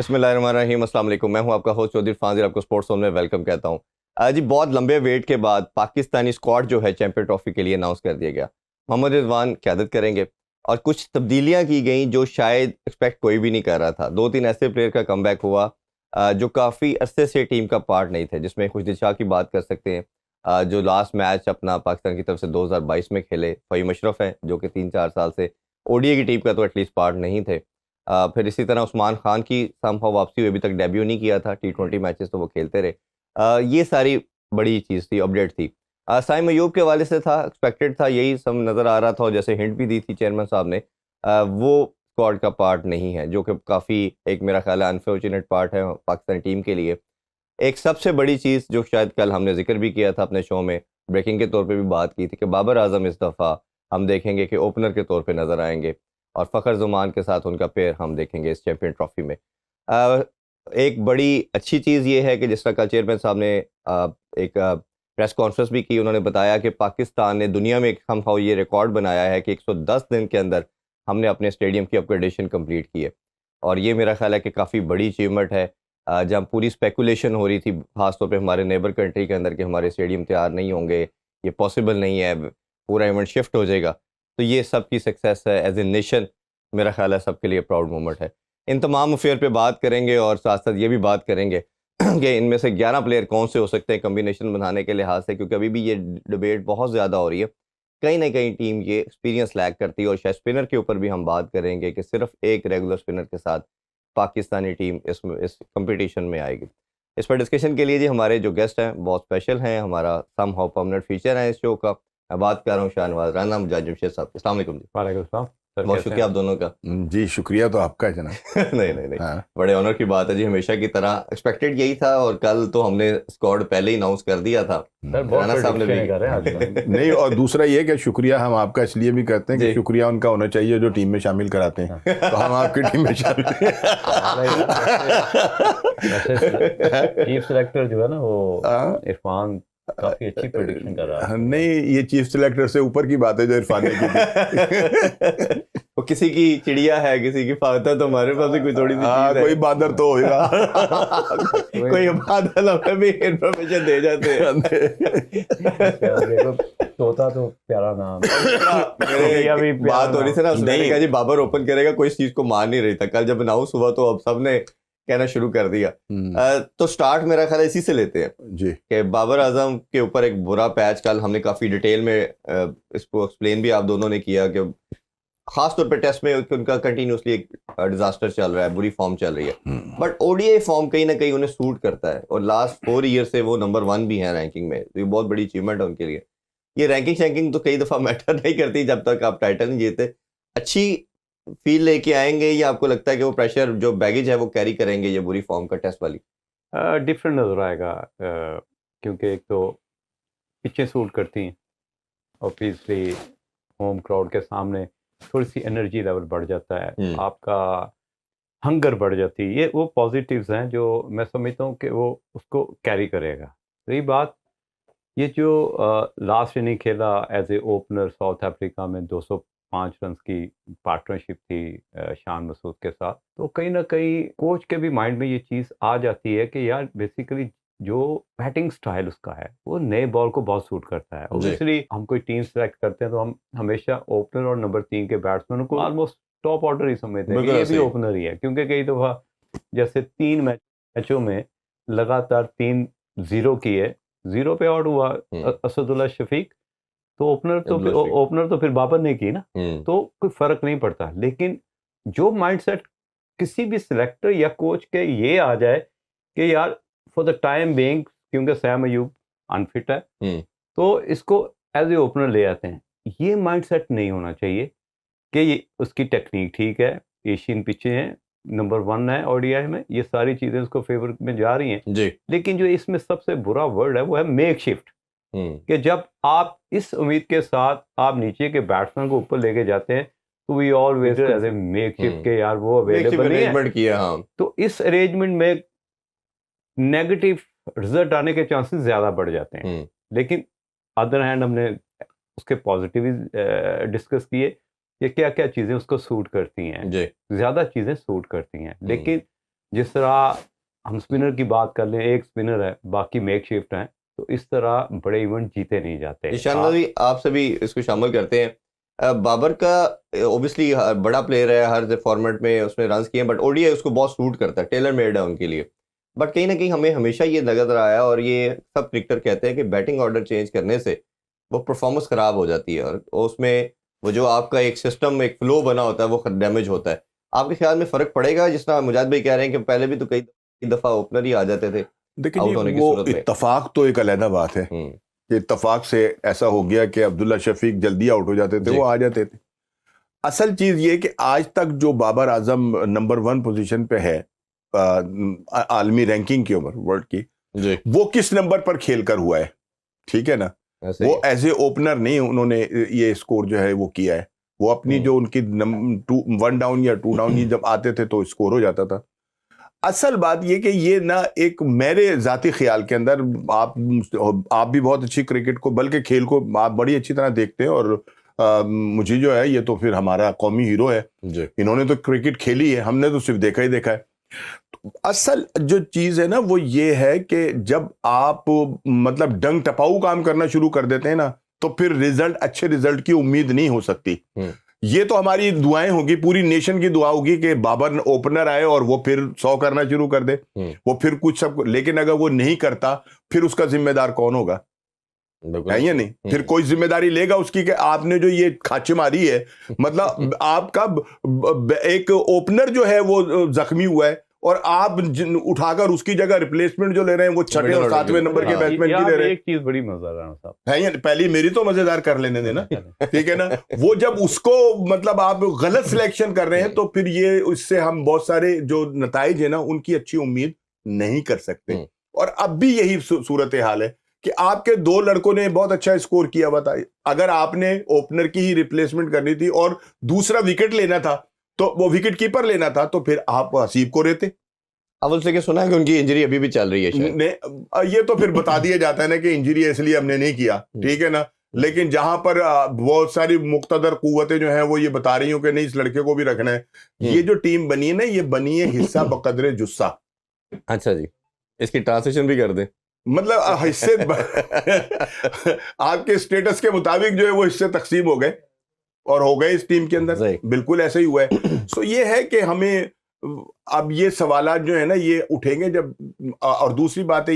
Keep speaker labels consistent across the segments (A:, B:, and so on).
A: बिस्मिल्लाहिर्रहमानिर्रहीम, अस्सलाम वालेकुम। मैं हूं आपका होस्ट चौधरी फाजिल, आपको स्पोर्ट्स जोन में वेलकम कहता हूं। जी बहुत लंबे वेट के बाद पाकिस्तानी स्क्वाड जो है चैंपियन ट्रॉफी के लिए अनाउंस कर दिया गया। मोहम्मद रिजवान क़यादत करेंगे और कुछ तब्दीलियां की गई जो शायद एक्सपेक्ट कोई भी नहीं कर रहा था। 2-3 ऐसे प्लेयर का कमबैक हुआ जो काफ़ी अरसे से टीम का पार्ट नहीं थे, जिसमें खुशदिल शाह की बात कर सकते हैं, जो लास्ट मैच अपना पाकिस्तान की तरफ से 2022 में खेले। फ़हीम अशरफ हैं जो कि 3-4 साल से ओडीआई की टीम का तो एटलीस्ट पार्ट नहीं थे। फिर इसी तरह उस्मान खान की समहाउ वापसी हुई, अभी तक डेब्यू नहीं किया था, टी20 मैचेस तो वो खेलते रहे। ये सारी बड़ी चीज़ थी, अपडेट थी। साइम अयूब के हवाले से था, एक्सपेक्टेड था, यही सब नज़र आ रहा था और जैसे हिंट भी दी थी चेयरमैन साहब ने, वो स्क्वाड का पार्ट नहीं है, जो कि काफ़ी एक मेरा ख्याल है अनफॉर्चुनेट पार्ट है पाकिस्तानी टीम के लिए। एक सबसे बड़ी चीज़ जो शायद कल हमने ज़िक्र भी किया था अपने शो में, ब्रेकिंग के तौर पे भी बात की थी कि बाबर आज़म इस दफ़ा हम देखेंगे कि ओपनर के तौर पे नज़र आएँगे और फ़खर ज़मान के साथ उनका पेयर हम देखेंगे इस चैंपियन ट्रॉफ़ी में। अ, एक बड़ी अच्छी चीज़ ये है कि जिस तरह कल चेयरमैन साहब ने एक प्रेस कॉन्फ्रेंस भी की, उन्होंने बताया कि पाकिस्तान ने दुनिया में समहाउ ये रिकॉर्ड बनाया है कि 110 दिन के अंदर हमने अपने स्टेडियम की अपग्रेडेशन कंप्लीट की है और ये मेरा ख्याल है कि काफ़ी बड़ी अचीवमेंट है। जहाँ पूरी स्पेकुलेशन हो रही थी ख़ास तौर पे हमारे नेबर कंट्री के अंदर कि हमारे स्टेडियम तैयार नहीं होंगे, ये पॉसिबल नहीं है, पूरा इवेंट शिफ्ट हो जाएगा। तो ये सबकी सक्सेस है एज़ ए नेशन, मेरा ख्याल है सबके लिए प्राउड मोमेंट है। इन तमाम अफेयर पे बात करेंगे और साथ-साथ ये भी बात करेंगे कि इनमें से 11 प्लेयर कौन से हो सकते हैं कॉम्बिनेशन बनाने के लिहाज से, क्योंकि अभी भी ये डिबेट बहुत ज़्यादा हो रही है। कहीं न कहीं टीम ये एक्सपीरियंस लैक करती है और शायद स्पिनर के ऊपर भी हम बात करेंगे कि सिर्फ़ एक रेगुलर स्पिनर के साथ पाकिस्तानी टीम इस कॉम्पिटिशन में आएगी। इस पर डिस्कशन के लिए जी हमारे जो गेस्ट हैं बहुत स्पेशल हैं, हमारा समहाउ परमानेंट फीचर है इस शो का। मैं बात कर रहा हूँ शाहनवाज़ राना मुजाहिद जमशेद साहब। अस्सलाम वालेकुम जी।
B: वालेकुम सलाम सर,
A: बहुत
B: कैसे
A: शुक्रिया
B: हैं?
A: आप दोनों का।
C: जी, शुक्रिया तो आपका है जनाब।
A: नहीं, नहीं, नहीं।
C: हाँ।
A: बड़े ऑनर की बात है जी, हमेशा की तरह एक्सपेक्टेड यही था और कल तो हमने स्क्वाड पहले ही अनाउंस कर दिया था।
B: सर बहुत
A: राना साहब ने भी
B: प्रेडिक्शन कर रहे हैं आज तो।
C: नहीं, और दूसरा ये कि शुक्रिया हम आपका इसलिए भी करते हैं कि
A: जी।
C: शुक्रिया उनका होना चाहिए जो टीम में शामिल कराते हैं। तो हम आपकी टीम में शामिल
B: वैसे चीफ सेलेक्टर जो है ना वो
C: हाँ।
B: इरफान काफी अच्छी प्रेडिक्शन कर रहा है।
C: नहीं, ये चीफ सिलेक्टर से ऊपर की बात है जो इरफान ने की थी।
A: वो किसी की चिड़िया है, किसी की फाता, तो हमारे पास भी कोई थोड़ी सी चीज है।
C: कोई बादर तो होगा।
A: कोई बादल हमें भी इंफॉर्मेशन दे जाते हैं।
B: देखो, तोता तो प्यारा नाम
A: मेरे
B: या भी प्यारा
A: बात हो रही थी ना, उसने कहा जी बाबर ओपन करेगा, कोई इस चीज को मान नहीं रही था। कल जब अनाउंस हुआ तो अब सबने कहना शुरू कर दिया। तो स्टार्ट मेरा ख्याल है इसी से लेते हैं
C: जी।
A: कि बाबर आजम के ऊपर एक बुरा पैच कल हमने काफी डिटेल में इसको एक्सप्लेन भी आप दोनों ने किया कि खास तौर पे टेस्ट में उनका कंटिन्यूसली एक डिजास्टर चल रहा है, बुरी फॉर्म चल रही है, बट ओडीआई फॉर्म कहीं ना कहीं उन्हें सूट करता है और लास्ट 4 ईयर से वो नंबर 1 भी है रैंकिंग में। तो ये बहुत बड़ी अचीवमेंट है उनके लिए। ये रैंकिंग शैंकिंग तो कई दफा मैटर नहीं करती जब तक आप टाइटल नहीं जीते। अच्छी फील लेके आएंगे या आपको लगता है कि वो प्रेशर जो बैगेज है वो कैरी करेंगे ये बुरी फॉर्म का टेस्ट वाली?
B: डिफरेंट नजर आएगा, क्योंकि एक तो पिचें सूट करती हैं, ऑब्वियसली होम क्राउड के सामने थोड़ी सी एनर्जी लेवल बढ़ जाता है, आपका हंगर बढ़ जाती है। ये वो पॉजिटिव्स हैं जो मैं समझता हूँ कि वो उसको कैरी करेगा। रही बात ये जो लास्ट इनिंग खेला as a opener South Africa में 205 रन की पार्टनरशिप थी शान मसूद के साथ, तो कहीं ना कहीं कोच के भी माइंड में ये चीज़ आ जाती है कि यार बेसिकली जो बैटिंग स्टाइल उसका है वो नए बॉल को बहुत सूट करता है। ऑब्वियसली हम कोई टीम सेलेक्ट करते हैं तो हम हमेशा ओपनर और नंबर 3 के बैट्समैन को ऑलमोस्ट टॉप ऑर्डर ही समझते हैं कि ये भी ओपनर ही है, क्योंकि कई दफ़ा जैसे 3 मैचों में लगातार 3-0 किए, 0 पे आउट हुआ असदुल्ला शफीक, तो ओपनर तो फिर बाबर ने की ना, तो कोई फर्क नहीं पड़ता। लेकिन जो माइंडसेट किसी भी सिलेक्टर या कोच के ये आ जाए कि यार फॉर द टाइम बीइंग, क्योंकि सैम अयूब अनफिट है तो इसको एज ए ओपनर ले आते हैं, ये माइंडसेट नहीं होना चाहिए कि ये उसकी टेक्निक ठीक है, एशियन पिचें हैं, नंबर 1 है ओडीआई में, ये सारी चीज़ें उसको फेवर में जा रही हैं
A: जी।
B: लेकिन जो इसमें सबसे बुरा वर्ड है वो है मेक शिफ्ट, कि जब आप इस उम्मीद के साथ आप नीचे के बैट्समैन को ऊपर लेके जाते हैं तो we always as a makeshift के यार वो अवेलेबल नहीं है
A: किया, हाँ।
B: तो इस अरेंजमेंट में नेगेटिव रिजल्ट आने के चांसेस ज़्यादा बढ़ जाते हैं। लेकिन अदर हैंड हमने उसके पॉजिटिव डिस्कस किए कि क्या क्या चीज़ें उसको सूट करती हैं, ज़्यादा चीज़ें सूट करती हैं। लेकिन जिस तरह हम स्पिनर की बात कर लें, एक स्पिनर है, बाकी मेक शिफ्ट हैं, तो इस तरह बड़े इवेंट जीते नहीं जाते।
A: निशान जी आपसे भी इसको शामिल करते हैं। बाबर का ओबियसली बड़ा प्लेयर है, हर फॉर्मेट में उसने रन किए, बट ओडीआई उसको बहुत सूट करता है, टेलर मेड है उनके लिए। बट कहीं ना कहीं हमें हमेशा ये नजर आया, और ये सब क्रिकेटर कहते हैं कि बैटिंग ऑर्डर चेंज करने से वो परफॉर्मेंस खराब हो जाती है, और उसमें वो जो आपका एक सिस्टम, एक फ्लो बना होता है, वो डैमेज होता है। आपके ख्याल में फर्क पड़ेगा? जिस तरह मुजाहिद भाई कह रहे हैं कि पहले भी तो कई दफा ओपनर ही आ जाते थे
C: देखिए
A: आउट होने
C: जी,
A: की
C: वो
A: सूरत में।
C: इत्तफाक तो एक अलहदा बात है। इत्तफाक से ऐसा हो गया कि अब्दुल्ला शफीक जल्दी आउट हो जाते थे,
A: जी।
C: वो आ जाते थे। असल चीज ये कि आज तक जो बाबर आजम नंबर 1 पोजीशन पे है आलमी रैंकिंग की ओवर वर्ल्ड की,
A: जी
C: वो किस नंबर पर खेल कर हुआ है, ठीक है ना।
A: ऐसे
C: वो
A: ही।
C: एज ए ओपनर नहीं उन्होंने ये स्कोर जो है वो किया है। वो अपनी जो उनकी 1 डाउन या 2 डाउन ये जब आते थे तो स्कोर हो जाता था। असल बात ये कि ये ना एक मेरे जाती ख्याल के अंदर, आप भी बहुत अच्छी क्रिकेट को बल्कि खेल को आप बड़ी अच्छी तरह देखते हैं, और मुझे जो है ये तो फिर हमारा कौमी हीरो है
A: जी।
C: इन्होंने तो क्रिकेट खेली है, हमने तो सिर्फ देखा ही देखा है। असल जो चीज है ना वो ये है कि जब आप मतलब डंग टपाऊ काम करना शुरू कर देते हैं ना, तो फिर रिजल्ट, अच्छे रिजल्ट की उम्मीद नहीं हो सकती। ये तो हमारी दुआएं होगी, पूरी नेशन की दुआ होगी कि बाबर ओपनर आए और वो फिर 100 करना शुरू कर दे, वो फिर कुछ सब। लेकिन अगर वो नहीं करता फिर उसका जिम्मेदार कौन होगा? है या नहीं? फिर कोई जिम्मेदारी लेगा उसकी कि आपने जो ये खाचे मारी है, मतलब आपका एक ओपनर जो है वो जख्मी हुआ है, और आप उठाकर उसकी जगह रिप्लेसमेंट जो ले रहे हैं वो 6वें और 7वें नंबर के बैट्समैन की ले रहे हैं।
B: एक चीज बड़ी मजेदार राणा साहब
C: है या पहली मेरी तो मजेदार कर लेने देना, ठीक है ना। वो जब उसको मतलब आप गलत सिलेक्शन कर रहे हैं तो फिर ये उससे हम बहुत सारे जो नताइज है ना उनकी अच्छी उम्मीद नहीं कर सकते। और अब भी यही सूरत हाल है कि आपके 2 लड़कों ने बहुत अच्छा स्कोर किया। बताइए, अगर आपने ओपनर की ही रिप्लेसमेंट करनी थी और दूसरा विकेट लेना था, तो वो विकेट कीपर लेना था, तो फिर आप हसीब को रहते।
A: अव्वल से क्या सुना है कि उनकी इंजरी अभी भी चल रही है शायद।
C: ये तो फिर बता दिया जाता है ना कि इंजरी है इसलिए हमने नहीं किया, ठीक है ना। लेकिन जहां पर बहुत सारी मुक्तदर कुव्वतें जो हैं वो ये बता रही हूं कि नहीं, इस लड़के को भी रखना है। ये जो टीम बनी है ना, ये बनी है हिस्सा बकदरे जुस्सा।
A: अच्छा जी, इसकी ट्रांसलेशन भी कर दें।
C: मतलब हिस्से आपके स्टेटस के मुताबिक जो है वो हिस्से तकसीम हो गए और हो गए इस टीम के अंदर, बिल्कुल ऐसे ही हुआ है। सो ये है कि हमें अब ये सवालात जो है ना ये उठेंगे जब, और दूसरी बात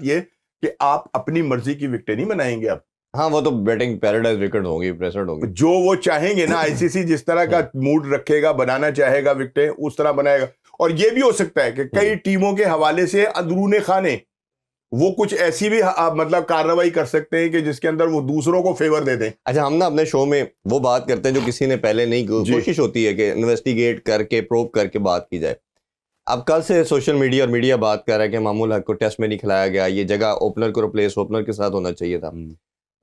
C: ये कि आप अपनी मर्जी की विकेटें नहीं बनाएंगे अब।
A: हाँ, वो तो बैटिंग पैराडाइज विकेट होंगी, प्रेशर्ड होंगी, जो
C: वो चाहेंगे ना। आईसीसी जिस तरह का मूड रखेगा, बनाना चाहेगा विकेटें, उस तरह बनाएगा। और ये भी हो सकता है कि कई टीमों के हवाले से अंदरूने खाने वो कुछ ऐसी भी मतलब कार्रवाई कर सकते हैं कि जिसके अंदर वो दूसरों को फेवर दे दें।
A: अच्छा, हम ना अपने शो में वो बात करते हैं जो किसी ने पहले नहीं की। कोशिश होती है कि इन्वेस्टिगेट करके, प्रोब करके बात की जाए। अब कल से सोशल मीडिया और मीडिया बात कर रहा है कि मामूल हक को टेस्ट में नहीं खिलाया गया, ये जगह ओपनर को रिप्लेस ओपनर के साथ होना चाहिए था।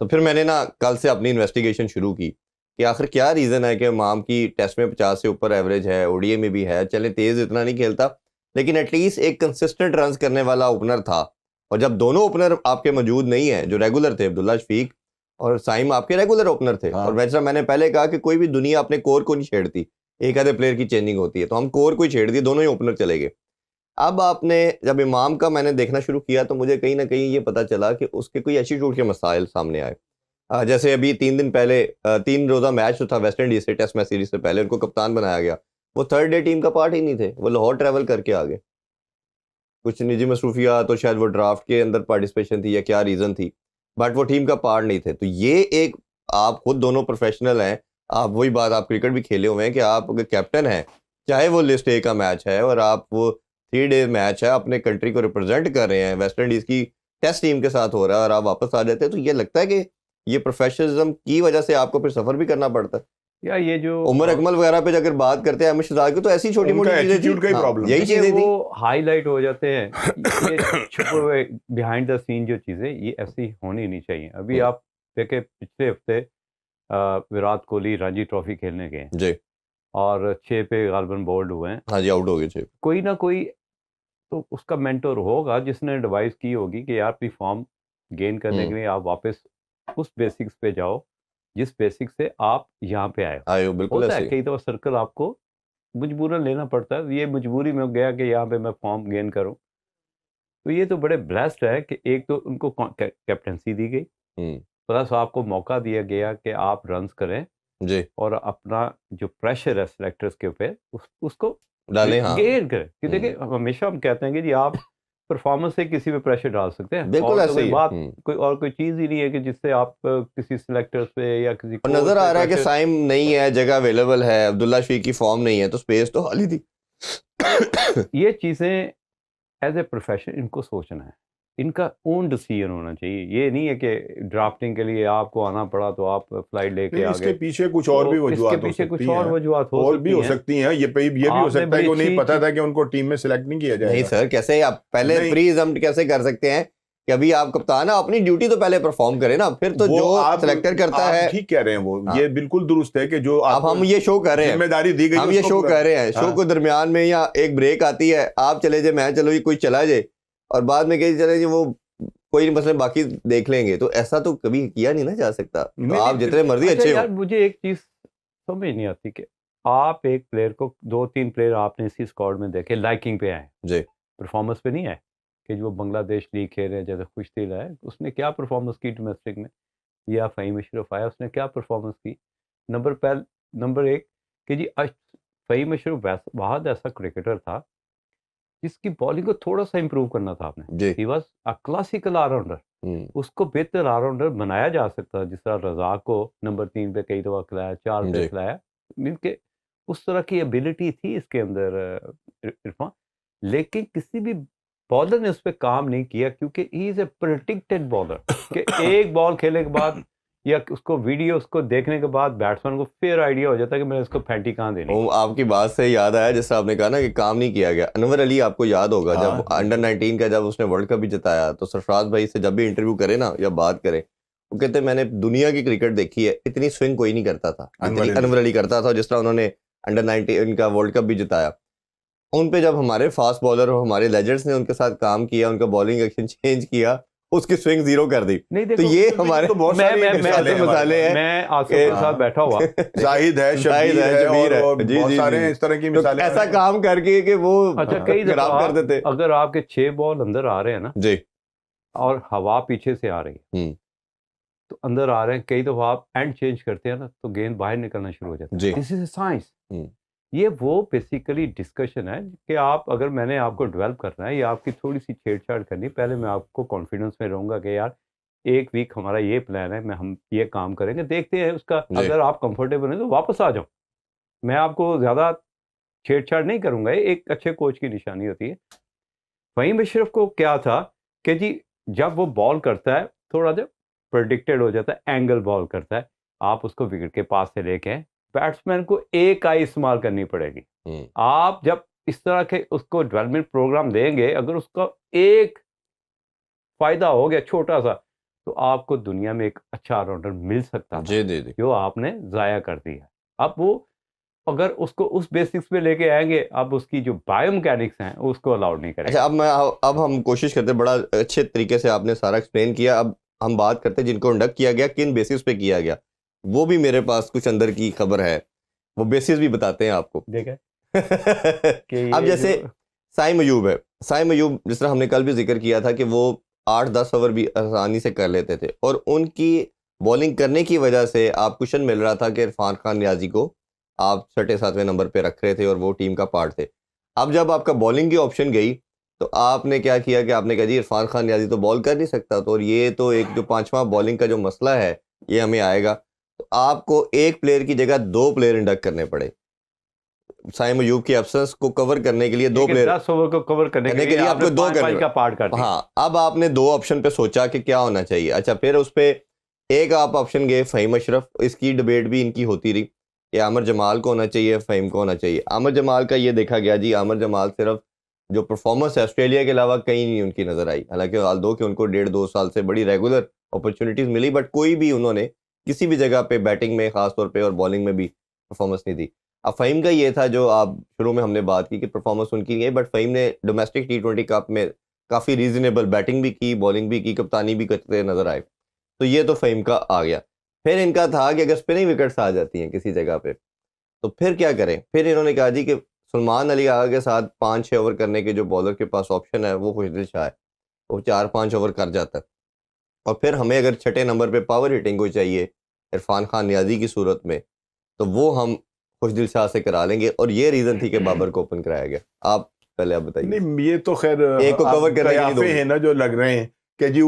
A: तो फिर मैंने ना कल से अपनी इन्वेस्टिगेशन शुरू की कि आखिर क्या रीज़न है कि माम की टेस्ट में 50 से ऊपर एवरेज है, ओडीआई में भी है, चले तेज़ इतना नहीं खेलता लेकिन एटलीस्ट एक कंसिस्टेंट रन करने वाला ओपनर था। और जब दोनों ओपनर आपके मौजूद नहीं है जो रेगुलर थे, अब्दुल्ला शफीक और साइम आपके रेगुलर ओपनर थे। और वैसा मैंने पहले कहा कि कोई भी दुनिया अपने कोर को नहीं छेड़ती, एक आधे प्लेयर की चेंजिंग होती है, तो हम कोर को ही छेड़ दिए, दोनों ही ओपनर चले गए। अब आपने जब इमाम का मैंने देखना शुरू किया तो मुझे कहीं ना कहीं ये पता चला कि उसके कोई एटीट्यूड के मसाइल सामने आए। जैसे अभी 3 दिन पहले 3 रोज़ा मैच जो था वेस्ट इंडीज से, टेस्ट मैच सीरीज से पहले उनको कप्तान बनाया गया, वो थर्ड डे टीम का पार्ट ही नहीं थे, वो लाहौर ट्रैवल करके आ गए। कुछ निजी मसरूफियात तो शायद वो ड्राफ्ट के अंदर पार्टिसिपेशन थी या क्या रीज़न थी, बट वो टीम का पार्ट नहीं थे। तो ये एक, आप खुद दोनों प्रोफेशनल हैं, आप वही बात, आप क्रिकेट भी खेले हुए हैं कि आप कैप्टन हैं, चाहे वो लिस्ट ए का मैच है और आप वो 3 डे मैच है, अपने कंट्री को रिप्रेजेंट कर रहे हैं, वेस्ट इंडीज़ की टेस्ट टीम के साथ हो रहा है और आप वापस आ जाते हैं, तो ये लगता है कि ये प्रोफेशनलिज्म की वजह से आपको फिर सफर भी करना पड़ता है।
B: या ये जो
A: उमर अकमल वगैरह पे अगर बात करते हैं, अहमद शहजाद की, तो ऐसी छोटी मोटी चीजें थी,
C: का ही प्रॉब्लम,
A: यही चीजें थी,
B: वो हाईलाइट हो जाते हैं। ये छुपे हुए बिहाइंड द सीन जो चीजें, ये ऐसी होनी नहीं चाहिए। अभी आप देखे पिछले हफ्ते विराट कोहली रणजी ट्रॉफी खेलने गए
A: जी,
B: और 6 पे गालिबन बोल्ड हुए हैं।
A: हाँ जी, आउट हो गए 6।
B: कोई ना कोई तो उसका मेंटर होगा जिसने एडवाइस की होगी कि यार अपनी फॉर्म गेन करने के लिए आप वापस उस बेसिक्स पे जाओ जिस बेसिक से आप यहाँ पे आए हो।
A: बिल्कुल
B: होता है
A: ऐसे।
B: कई दफा सर्कल आपको मजबूरन लेना पड़ता है। ये मजबूरी में गया कि यहाँ पे मैं फॉर्म गेन करूँ। तो ये तो बड़े ब्लेस्ड है कि एक तो उनको कैप्टनसी दी गई, प्लस आपको मौका दिया गया कि आप रन्स करें
A: जी
B: और अपना जो प्रेशर है सेलेक्टर्स के ऊपर उसको
A: डालें। हाँ
B: गेन करें। कि देखिए हमेशा हम कहते हैं कि जी आप परफॉर्मेंस से किसी पे प्रेशर डाल सकते हैं,
A: बिल्कुल
B: और
A: ऐसे
B: कोई
A: ही
B: बात
A: है।
B: कोई और कोई चीज़ ही नहीं है कि जिससे आप किसी सेलेक्टर्स पे या किसी
A: और
B: coach
A: नजर आ
B: पे
A: रहा है कि
B: pressure-
A: साइम नहीं है, जगह अवेलेबल है, अब्दुल्ला शफीक की फॉर्म नहीं है, तो स्पेस तो खाली थी।
B: ये चीज़ें एज ए प्रोफेशन इनको सोचना है, इनका ओन डिसीजन होना चाहिए। ये नहीं है कि ड्राफ्टिंग के लिए आपको आना पड़ा तो आप फ्लाइट लेके
C: नहीं,
B: आ
C: इसके
B: गए।
C: पीछे कुछ और
B: तो
C: भी
B: इसके
C: वजूहत हो
B: पीछे कुछ
C: सकती
B: और
C: हैं,
B: वजूहत हो
C: और भी हो
B: सकती हैं।
C: सकती हैं। ये भी हो
B: आपने
C: सकता है
B: बड़ी
C: कि उन्हें
B: अच्छी
C: पता
B: चीज-
C: था कि उनको टीम में सिलेक्ट नहीं किया
A: नहीं
C: जाएगा।
A: सर, कैसे आप पहले
C: नहीं।
A: प्री एजम्प्ट कैसे कर सकते हैं कि अभी आप कप्तान हैं, अपनी ड्यूटी तो पहले परफॉर्म करें ना, फिर तो
C: वो
A: जो
C: आप
A: सिलेक्टर करता
C: आप
A: है।
C: ठीक कह रहे हैं, वो
A: हाँ।
C: ये बिल्कुल दुरुस्त है कि जो
A: अब
C: आपको
A: हम ये शो कर रहे हैं,
C: जिम्मेदारी दी गई
A: हम ये
C: उसको
A: शो
C: पूरा-
A: कर रहे हैं, शो
C: हाँ।
A: को दरमियान में या एक ब्रेक आती है, आप चले जाए, मैं चलो, ये कोई चला जाए, और बाद में कहीं चले जाए, वो कोई मसले बाकी देख लेंगे, तो ऐसा तो कभी किया नहीं ना जा सकता। तो
C: नहीं,
A: आप
C: नहीं,
A: जितने मर्जी
B: अच्छा
A: अच्छे हो।
B: यार, मुझे एक चीज़ समझ नहीं आती कि आप एक प्लेयर को 2-3 प्लेयर आपने इसी स्क्वाड में देखे, लाइकिंग पे आए,
A: जी
B: परफॉर्मेंस पे नहीं आए। कि जो बांग्लादेश लीग खेल रहे हैं, जैसे खुशदिल है, उसने क्या परफॉर्मेंस की डोमेस्टिक में, या फ़हीम अशरफ आया, उसने क्या परफॉर्मेंस की। नंबर एक कि जी फ़हीम अशरफ वाहद ऐसा क्रिकेटर था जिसकी बॉलिंग को थोड़ा सा इंप्रूव करना था आपने।
A: जी
B: he was a classical allrounder, उसको बेहतर ऑलराउंडर बनाया जा सकता है। जिस तरह रज़ाक को नंबर 3 पे कई दफ़ा खिलाया, 4 पे
A: जी
B: खिलाया, मीन के उस तरह की एबिलिटी थी इसके अंदर इरफान। लेकिन किसी भी बॉलर ने उस पे काम नहीं किया, क्योंकि he is a predicted bowler कि एक बॉल खेलने के बाद या उसको वीडियो उसको देखने के बाद बैट्समैन को फिर आइडिया हो जाता है कि मैंने इसको फैंटी कहाँ देनी।
A: वो आपकी बात से याद आया, जैसे आपने कहा ना कि काम नहीं किया गया। अनवर अली आपको याद होगा,
C: हाँ,
A: जब अंडर 19 का जब उसने वर्ल्ड कप भी जिताया, तो सरफराज भाई से जब भी इंटरव्यू करे ना या बात करे, वो कहते मैंने दुनिया की क्रिकेट देखी है, इतनी स्विंग कोई नहीं करता था जितनी अनवर अली करता था। जिस तरह उन्होंने अंडर 19 का वर्ल्ड कप भी जिताया, उन पे जब हमारे फास्ट बॉलर और हमारे लेजेंड्स ने उनके साथ काम किया, उनका बॉलिंग एक्शन चेंज किया, उसकी स्विंग जीरो कर दी।
B: नहीं
A: तो
B: देखो,
A: ये हमारे
C: तो बहुत सारी मिसालें हैं
A: मसाले हैं।
B: मैं आसिफ के साथ बैठा हुआ
C: जाहिद है, शबीर है, और बहुत सारे हैं इस तरह की
A: तो
C: मिसालें।
A: ऐसा काम करके कि वो
B: अच्छा, कई दफा
A: खराब कर देते।
B: अगर आपके 6 बॉल अंदर आ रहे हैं ना,
A: जी
B: और हवा पीछे से आ रही है, तो अंदर आ रहे हैं, कई दफा आप एंड चेंज करते हैं ना, तो गेंद बाहर निकलना शुरू हो जाता
A: जी।
B: है। This is science. ये वो बेसिकली डिस्कशन है कि आप, अगर मैंने आपको डेवलप करना है या आपकी थोड़ी सी छेड़छाड़ करनी, पहले मैं आपको कॉन्फिडेंस में रहूंगा कि यार एक वीक हमारा ये प्लान है, हम ये काम करेंगे, देखते हैं उसका, अगर आप कंफर्टेबल हैं तो वापस आ जाओ। मैं आपको ज़्यादा छेड़छाड़ नहीं करूंगा, ये एक अच्छे कोच की निशानी होती है। फ़हीम अशरफ को क्या था कि जी जब वो बॉल करता है, थोड़ा जब प्रेडिक्टेड हो जाता है, एंगल बॉल करता है, आप उसको विकेट के पास से लेके बैट्समैन को एक आई इस्तेमाल करनी पड़ेगी। आप जब इस तरह के उसको डेवलपमेंट प्रोग्राम देंगे, अगर उसका एक फ़ायदा हो गया छोटा सा, तो आपको दुनिया में एक अच्छा ऑलराउंडर मिल सकता था, जो आपने ज़ाया कर दिया। अब वो अगर उसको उस बेसिक्स पे लेके आएंगे, अब उसकी जो बायोमैकेनिक्स हैं उसको अलाउड नहीं करेंगे।
A: अच्छा, अब हम कोशिश करते हैं, बड़ा अच्छे तरीके से आपने सारा एक्सप्लेन किया। अब हम बात करते हैं जिनको इंडक्ट किया गया, किन बेसिस पे किया गया, वो भी मेरे पास कुछ अंदर की खबर है, वो बेसिस भी बताते हैं आपको।
B: देखें
A: अब जैसे साइम अयूब है, साइम अयूब जिस तरह हमने कल भी जिक्र किया था कि वो 8-10 ओवर भी आसानी से कर लेते थे, और उनकी बॉलिंग करने की वजह से आप क्वेश्चन मिल रहा था कि इरफान खान नियाजी को आप 6-7वें नंबर पे रख रहे थे और वो टीम का पार्ट थे। अब जब आपका बॉलिंग की ऑप्शन गई, तो आपने क्या किया कि आपने कहा जी इरफान खान नियाजी तो बॉल कर नहीं सकता, तो और ये तो एक जो 5वां बॉलिंग का जो मसला है ये हमें आएगा, तो आपको एक प्लेयर की जगह 2 प्लेयर इंडक्ट करने पड़े। साइम अयूब की एब्सेंस को कवर करने के लिए 2 प्लेयर,
B: 10 ओवर को कवर करने के लिए
A: आपको 2 करने
B: का पार्ट कर दिया।
A: हाँ, अब आपने 2 ऑप्शन पे सोचा कि क्या होना चाहिए। अच्छा, फिर उस पे एक आप ऑप्शन गए फ़हीम अशरफ, इसकी डिबेट भी इनकी होती रही कि आमिर जमाल को होना चाहिए, फ़हीम को होना चाहिए। आमिर जमाल का ये देखा गया जी, आमिर जमाल सिर्फ जो परफॉर्मेंस है ऑस्ट्रेलिया के अलावा कहीं नहीं उनकी नज़र आई। हालांकि हाल दो कि उनको 1.5-2 साल से बड़ी रेगुलर अपॉर्चुनिटीज़ मिली, बट कोई भी उन्होंने किसी भी जगह पे बैटिंग में ख़ास तौर पे और बॉलिंग में भी परफॉर्मेंस नहीं दी। अब फ़हीम का ये था, जो आप शुरू में हमने बात की कि परफॉर्मेंस उनकी नहीं है, बट फ़हीम ने डोमेस्टिक T20 कप में काफ़ी रीजनेबल बैटिंग भी की, बॉलिंग भी की, कप्तानी भी करते नज़र आए। तो ये तो फ़हीम का आ गया। फिर इनका था कि अगर स्पिनिंग विकेट्स आ जाती हैं किसी जगह पे, तो फिर क्या करें। फिर इन्होंने कहा जी कि सलमान अली आगा के साथ 5-6 ओवर करने के जो बॉलर के पास ऑप्शन है वो खुशदिल शाह है, वो 4-5 ओवर कर जाता है। और फिर हमें अगर छठे नंबर पे पावर हिटिंग को चाहिए इरफान खान नियाजी की सूरत में, तो वो हम खुशदिल शाह से करा लेंगे, और ये रीज़न थी कि बाबर को ओपन कराया गया। आप पहले आप बताइए।
C: नहीं, ये तो खैर
A: एक को कवर करने के लिए
C: कयाफे हैं ना जो लग रहे हैं कि जी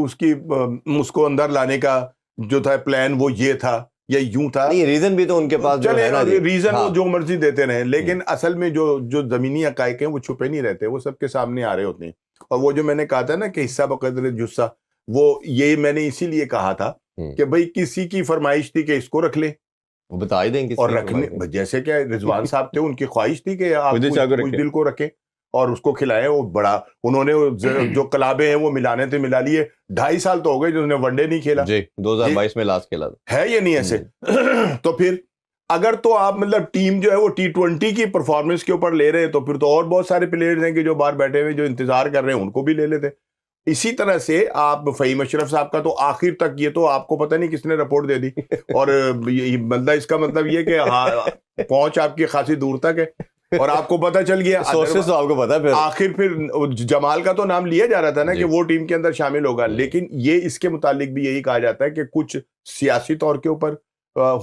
C: उसको अंदर लाने का जो था प्लान वो ये था या यूं था।
A: नहीं, रीजन भी तो उनके पास जो
C: चले
A: है ना जी।
C: रीजन
A: हाँ।
C: वो जो मर्जी देते रहे, लेकिन असल में जो जो जमीनी हकायक हैं वो छुपे नहीं रहते, वो सबके सामने आ रहे होते हैं। और वो जो मैंने कहा था ना कि हिस्सा बकदर जुस्सा, वो ये मैंने इसीलिए कहा था कि भाई किसी की फरमाइश थी कि इसको रख ले,
A: वो बता ही देंगे
C: और रखने जैसे क्या रिजवान साहब थे उनकी ख्वाहिश थी कि आप कुछ दिल को रखें और उसको खिलाएं। वो बड़ा उन्होंने जो कलाबे हैं वो मिलाने थे, मिला लिए। 2.5 साल तो हो गए जिन्होंने वनडे नहीं खेला
A: जी, 2022 में लास्ट खेला था।
C: है ये नहीं ऐसे। तो फिर अगर तो आप मतलब टीम जो है वो T20 की परफॉर्मेंस के ऊपर ले रहे हैं, तो फिर तो और बहुत सारे प्लेयर्स हैं कि जो बाहर बैठे हुए जो इंतजार कर रहे हैं, उनको भी ले लेते। इसी तरह से आप फहीम अशरफ साहब का तो आखिर तक, ये तो आपको पता नहीं किसने रिपोर्ट दे दी, और मतलब इसका मतलब ये कि हाँ पहुंच आपकी खासी दूर तक है और आपको पता चल गया।
A: सोर्सेस तो आपको पता है। फिर
C: आखिर फिर जमाल का तो नाम लिया जा रहा था ना कि वो टीम के अंदर शामिल होगा, लेकिन ये इसके मुतालिक भी यही कहा जाता है कि कुछ सियासी तौर के ऊपर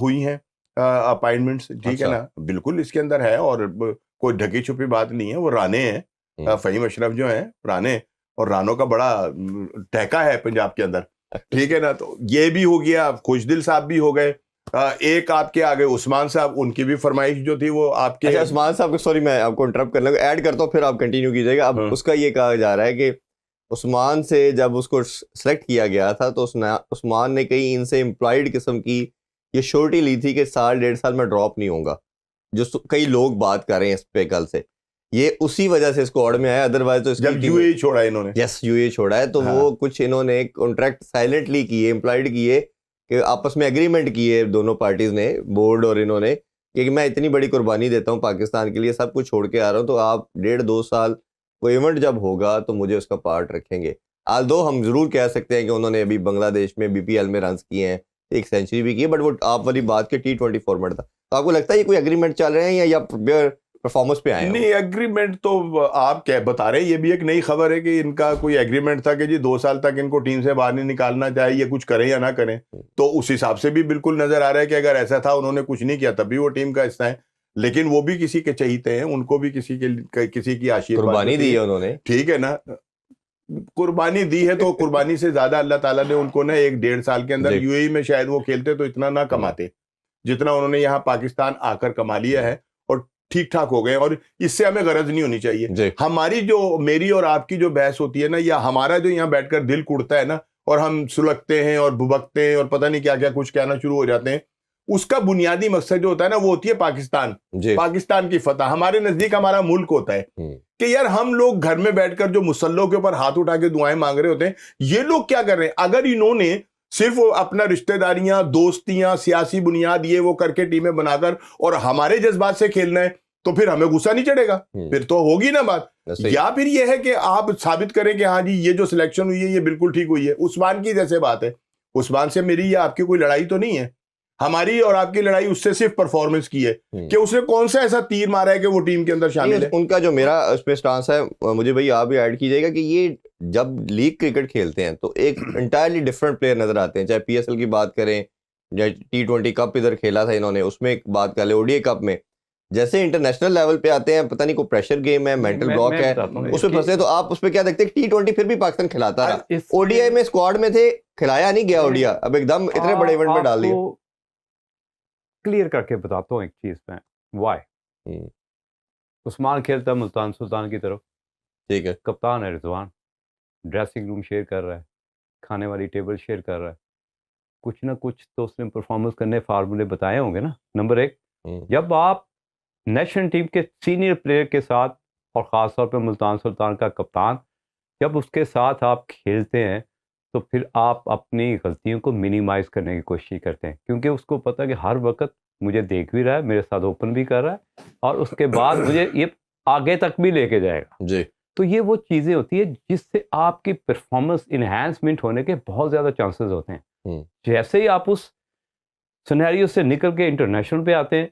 C: हुई हैं अपॉइंटमेंट्स, ठीक है ना, बिल्कुल इसके अंदर है, और कोई ढकी छुपी बात नहीं है। वो राने हैं, फहीम अशरफ जो हैं राने, और रानों का बड़ा टहका है पंजाब के अंदर, ठीक है ना। तो ये भी हो गया, खुशदिल साहब भी हो गए। एक आपके आगे उस्मान साहब, उनकी भी फरमाइश जो थी वो आपके।
A: अच्छा, उस्मान साहब को सॉरी मैं आपको इंटरप्ट करने ऐड करता हूँ, फिर आप कंटिन्यू कीजिएगा। अब उसका ये कहा जा रहा है कि उस्मान से जब उसको सेलेक्ट किया गया था तो उस्मान ने कहीं इनसे इम्प्लॉयड किस्म की ये श्योरिटी ली थी कि 1.5 साल में ड्रॉप नहीं होगा, जो कई लोग बात कर रहे हैं इस पे कल से। ये उसी वजह से स्क्वाड में आया, अदरवाइज तो
C: जब यूएई छोड़ा इन्होंने,
A: यस यूएई छोड़ा है, तो वो कुछ इन्होंने कॉन्ट्रैक्ट साइलेंटली किए, इम्प्लॉयड किए, कि आपस में एग्रीमेंट किए दोनों पार्टीज ने, बोर्ड और इन्होंने, कि मैं इतनी बड़ी कुर्बानी देता हूँ पाकिस्तान के लिए, सब कुछ छोड़ के आ रहा हूँ, तो आप 1.5-2 साल कोई इवेंट जब होगा तो मुझे उसका पार्ट रखेंगे। आज दो हम जरूर कह सकते हैं कि उन्होंने अभी बांग्लादेश में बीपीएल में रन किए हैं, 1 सेंचुरी भी की है, बट वो आप वाली बात के T20 फॉर्मेट था। तो आपको लगता है ये कोई एग्रीमेंट चल रहे हैं या परफॉर्मेंस पे आए हैं?
C: नहीं, एग्रीमेंट तो आप क्या बता रहे हैं, ये भी एक नई खबर है कि इनका कोई एग्रीमेंट था कि जी 2 साल तक इनको टीम से बाहर नहीं निकालना, चाहे ये कुछ करें या ना करें। तो उस हिसाब से भी बिल्कुल नजर आ रहा है कि अगर ऐसा था, उन्होंने कुछ नहीं किया तब भी वो टीम का हिस्सा है, लेकिन वो भी किसी के चहीते हैं, उनको भी किसी की आशीर्वाद
A: कुर्बानी दी है उन्होंने,
C: ठीक है ना। कुर्बानी दी है तो कुर्बानी से ज्यादा अल्लाह ताला ने उनको ना 1-1.5 साल के अंदर, यूएई में शायद वो खेलते तो इतना ना कमाते जितना उन्होंने यहाँ पाकिस्तान आकर कमा लिया है, और ठीक ठाक हो गए, और इससे हमें गरज नहीं होनी चाहिए। हमारी जो मेरी और आपकी जो बहस होती है ना, या हमारा जो यहाँ बैठकर दिल कुड़ता है ना, और हम सुलगते हैं और भुभकते हैं और पता नहीं क्या क्या कुछ कहना शुरू हो जाते हैं, उसका बुनियादी मकसद जो होता है ना, वो होती है पाकिस्तान की फतह। हमारे नजदीक हमारा मुल्क होता है कि यार हम लोग घर में बैठकर जो मुसल्लों के ऊपर हाथ उठा के दुआएं मांग रहे होते हैं, ये लोग क्या कर रहे हैं? अगर इन्होंने सिर्फ अपना रिश्तेदारियां, दोस्तियां, सियासी बुनियाद ये वो करके टीमें बनाकर और हमारे जज्बात से खेलना है, तो फिर हमें गुस्सा नहीं चढ़ेगा, फिर तो होगी ना बात। या फिर ये है कि आप साबित करें कि हाँ जी ये जो सिलेक्शन हुई है ये बिल्कुल ठीक हुई है। उस्मान की जैसे बात है, उस्मान से मेरी या आपकी कोई लड़ाई तो नहीं है, हमारी और आपकी लड़ाई उससे सिर्फ परफॉर्मेंस की है कि उसने कौन सा ऐसा तीर मारा है कि वो टीम के अंदर शामिल है।
A: उनका जो मेरा उस पे स्टांस है, मुझे भाई आप भी ऐड कीजिएगा, कि ये जब लीग क्रिकेट खेलते हैं तो एक इंटायरली डिफरेंट प्लेयर नजर आते हैं, चाहे पीएसएल की बात करें या T20 कप इधर खेला था इन्होंने, उसमें एक बात कर ले, ओडीआई कप में, जैसे इंटरनेशनल लेवल पे आते हैं, पता नहीं कोई प्रेशर गेम है, मेंटल ब्लॉक है, उसमें फंसे, तो आप उस पे क्या देखते हैं? T20 फिर भी पाकिस्तान खिलाता रहा, ओडीआई में स्क्वाड में थे, खिलाया नहीं गया ओडीआई, अब एकदम इतने बड़े इवेंट में डाल दिया।
B: क्लियर करके बताता हूँ एक चीज में, वाई उस्मान खेलता है मुल्तान सुल्तान की तरफ, ठीक है, कप्तान है रिजवान, ड्रेसिंग रूम शेयर कर रहा है, खाने वाली टेबल शेयर कर रहा है, कुछ ना कुछ तो उसने परफॉर्मेंस करने फार्मूले बताए होंगे ना। नंबर 1, जब आप नेशनल टीम के सीनियर प्लेयर के साथ, और ख़ास तौर पे मुल्तान सुल्तान का कप्तान, जब उसके साथ आप खेलते हैं तो फिर आप अपनी गलतियों को मिनिमाइज करने की कोशिश करते हैं, क्योंकि उसको पता है कि हर वक्त मुझे देख भी रहा है, मेरे साथ ओपन भी कर रहा है, और उसके बाद मुझे ये आगे तक भी लेके जाएगा जी। तो ये वो चीज़ें होती है जिससे आपकी परफॉर्मेंस इन्हांसमेंट होने के बहुत ज़्यादा चांसेस होते हैं। जैसे ही आप उस सिनेरियो से निकल के इंटरनेशनल पे आते हैं,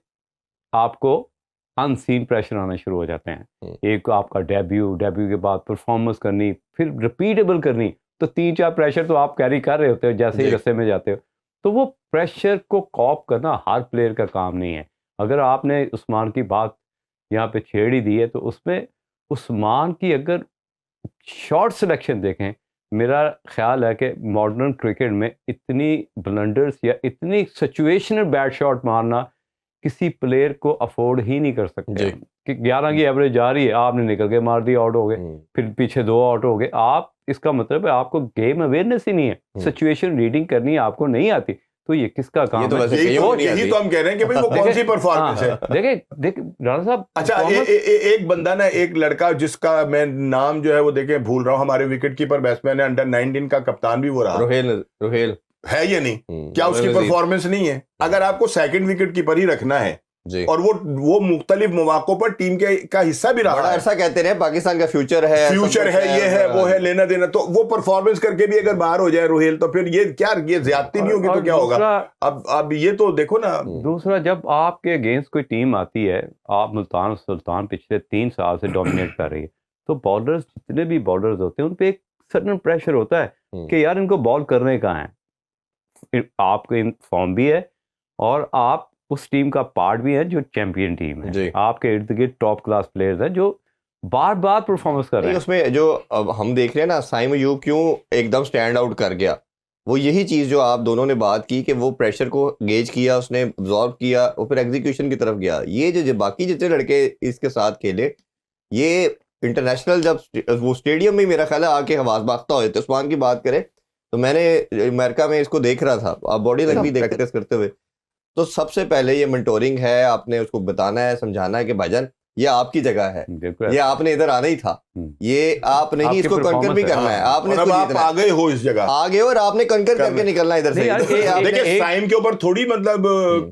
B: आपको अनसीन प्रेशर आना शुरू हो जाते हैं। एक आपका डेब्यू के बाद परफॉर्मेंस करनी, फिर रिपीटेबल करनी, तो 3-4 प्रेशर तो आप कैरी कर रहे होते हो जैसे ही रास्ते में जाते हो। तो वो प्रेशर को कॉप करना हर प्लेयर का काम नहीं है। अगर आपने उस्मान की बात यहाँ पे छेड़ ही दी है, तो उसमें उस्मान की अगर शॉट सिलेक्शन देखें, मेरा ख्याल है कि मॉडर्न क्रिकेट में इतनी ब्लंडर्स या इतनी सिचुएशनल बैड शॉट मारना किसी प्लेयर को अफोर्ड ही नहीं कर सकते कि 11 की एवरेज जा रही है, आपने निकल के मार दी, आउट हो गए, फिर पीछे 2 आउट हो गए। आप, इसका मतलब है आपको गेम अवेयरनेस ही नहीं है, सिचुएशन रीडिंग करनी आपको नहीं आती, तो ये किसका काम है?
C: यही तो हम कह रहे हैं कि भाई वो कौन सी परफॉर्मेंस है।
B: देखिए राणा साहब,
C: अच्छा एक बंदा ना, एक लड़का जिसका मैं नाम जो है वो देखे भूल रहा हूँ, हमारे विकेट कीपर बैट्समैन है, अंडर 19 का कप्तान भी वो रहा,
A: रोहेल
C: है ये नहीं, क्या उसकी परफॉर्मेंस नहीं है? अगर आपको सेकंड विकेट कीपर ही रखना है और वो मुख्तलिफ मौकों पर टीम का हिस्सा भी रहा है,
A: ऐसा कहते रहे पाकिस्तान का फ्यूचर है,
C: ये है वो है, लेना देना, तो वो परफॉर्मेंस करके भी अगर बाहर हो जाए रोहेल, तो फिर ये ज्यादती नहीं होगी तो क्या होगा? अब ये तो देखो ना।
B: दूसरा, जब आपके अगेंस्ट कोई टीम आती है, आप मुल्तान सुल्तान पिछले 3 साल से डोमिनेट कर रही है, तो बॉलर्स, जितने भी बॉलर्स होते हैं, उन पे एक सर्टेन प्रेशर होता है कि यार इनको बॉल करने का है, आपके फॉर्म भी है और आप उस टीम का पार्ट भी है जो चैंपियन टीम है, आपके इर्द गिर्द टॉप क्लास प्लेयर्स हैं जो बार बार परफॉर्मेंस कर रहे हैं।
A: उसमें जो अब हम देख रहे हैं ना, साइम अयूब क्यों एकदम स्टैंड आउट कर गया, वो यही चीज़ जो आप दोनों ने बात की कि वो प्रेशर को गेज किया, उसने अब्जॉर्ब किया और फिर एग्जीक्यूशन की तरफ गया। ये जो बाकी जितने लड़के इसके साथ खेले, ये इंटरनेशनल जब वो स्टेडियम में मेरा ख्याल है आके हवास बाख्ता हो जाते। उस्मान की बात करें तो मैंने अमेरिका में इसको देख रहा था, आप बॉडी लैंग्वेज भी प्रैक्टिस करते हुए, तो सबसे पहले ये मेंटोरिंग है, आपने उसको बताना है, समझाना है कि भाईजान ये आपकी जगह है, ये आपने इधर आना ही था, ये आपने ही इसको कंकर भी करना है, आपने
C: अब आप आ गए हो इस जगह,
A: आ गए और आपने कंकर करके निकलना है इधर से।
C: देखिए साइम के ऊपर थोड़ी मतलब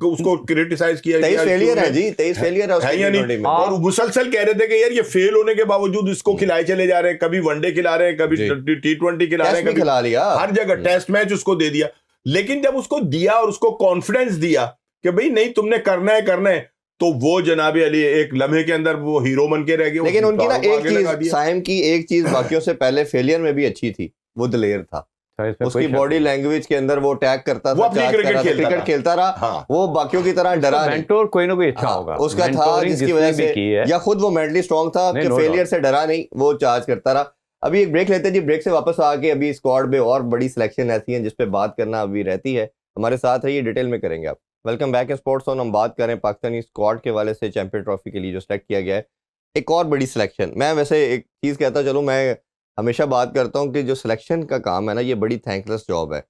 C: उसको क्रिटिसाइज किया गया,
A: 23 फेलियर है जी, 23 फेलियर है
C: या नहीं, और मुसलसल कह रहे थे कि यार ये फेल होने के बावजूद इसको खिलाए चले जा रहे हैं, कभी वनडे खिला रहे हैं, कभी T20 खिला रहे हैं, कभी
A: खिला लिया,
C: हर जगह टेस्ट मैच उसको दे दिया। लेकिन जब उसको दिया और उसको कॉन्फिडेंस दिया कि भाई नहीं तुमने करना है, तो वो जनाबे अली एक लम्हे के अंदर वो हीरो बन के रह गए।
A: लेकिन उनकी ना एक चीज, साइम की एक चीज बाकियों से पहले फेलियर में भी अच्छी थी, वो दिलेर था, उसकी बॉडी लैंग्वेज के अंदर वो अटैक करता था, क्रिकेट खेलता रहा, वो बाकियों की तरह डरा नहीं,
B: मेंटोर कोई ना कोई अच्छा होगा
A: उसका था, जिसकी वजह से या खुद वो मेंटली स्ट्रांग था कि फेलियर से डरा नहीं, वो चार्ज करता रहा। अभी एक ब्रेक लेते हैं जी, ब्रेक से वापस आके अभी स्क्वाड में और बड़ी सिलेक्शन ऐसी है जिसपे बात करना अभी रहती है, हमारे साथ रहिए, डिटेल में करेंगे आप। Welcome back in sports on. हम बात करें पाकिस्तानी स्क्वाड के वाले से चैंपियन ट्रॉफी के लिए जो सेलेक्ट किया गया है, एक और बड़ी सिलेक्शन। मैं वैसे एक चीज़ कहता चलूँ, मैं हमेशा बात करता हूँ कि जो सिलेक्शन का काम है ना, ये बड़ी थैंकलेस जॉब है।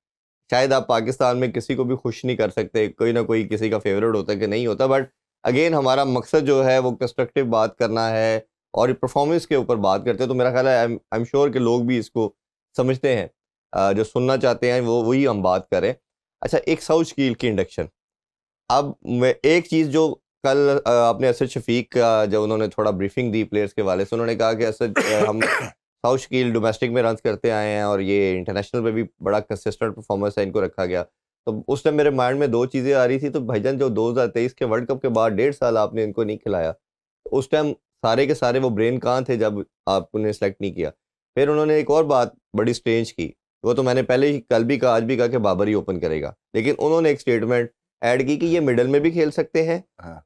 A: शायद आप पाकिस्तान में किसी को भी खुश नहीं कर सकते, कोई ना कोई किसी का फेवरेट होता है कि नहीं होता, बट अगेन हमारा मकसद जो है वो कंस्ट्रक्टिव बात करना है और परफॉर्मेंस के ऊपर बात करते हैं। तो मेरा ख्याल है आई एम श्योर कि लोग भी इसको समझते हैं, जो सुनना चाहते हैं वो वही हम बात करें। अच्छा, एक साउथ शकील की इंडक्शन, अब मैं एक चीज़ जो कल आपने असद शफीक का जब उन्होंने थोड़ा ब्रीफिंग दी प्लेयर्स के वाले से, उन्होंने कहा कि असद हम साउथ शकील डोमेस्टिक में रन करते आए हैं और ये इंटरनेशनल में भी बड़ा कंसिस्टेंट परफॉर्मेंस है, इनको रखा गया। तो उस टाइम मेरे माइंड में 2 चीज़ें आ रही थी, तो भाईजान जो 2023 के वर्ल्ड कप के बाद 1.5 साल आपने इनको नहीं खिलाया, तो उस टाइम सारे के सारे वो ब्रेन कहाँ थे जब आप उन्हें सेलेक्ट नहीं किया। फिर उन्होंने एक और बात बड़ी स्ट्रेंज की, वो तो मैंने पहले ही कल भी कहा, आज भी कहा कि बाबर ही ओपन करेगा, लेकिन उन्होंने एक स्टेटमेंट ऐड की कि ये मिडल में भी खेल सकते हैं,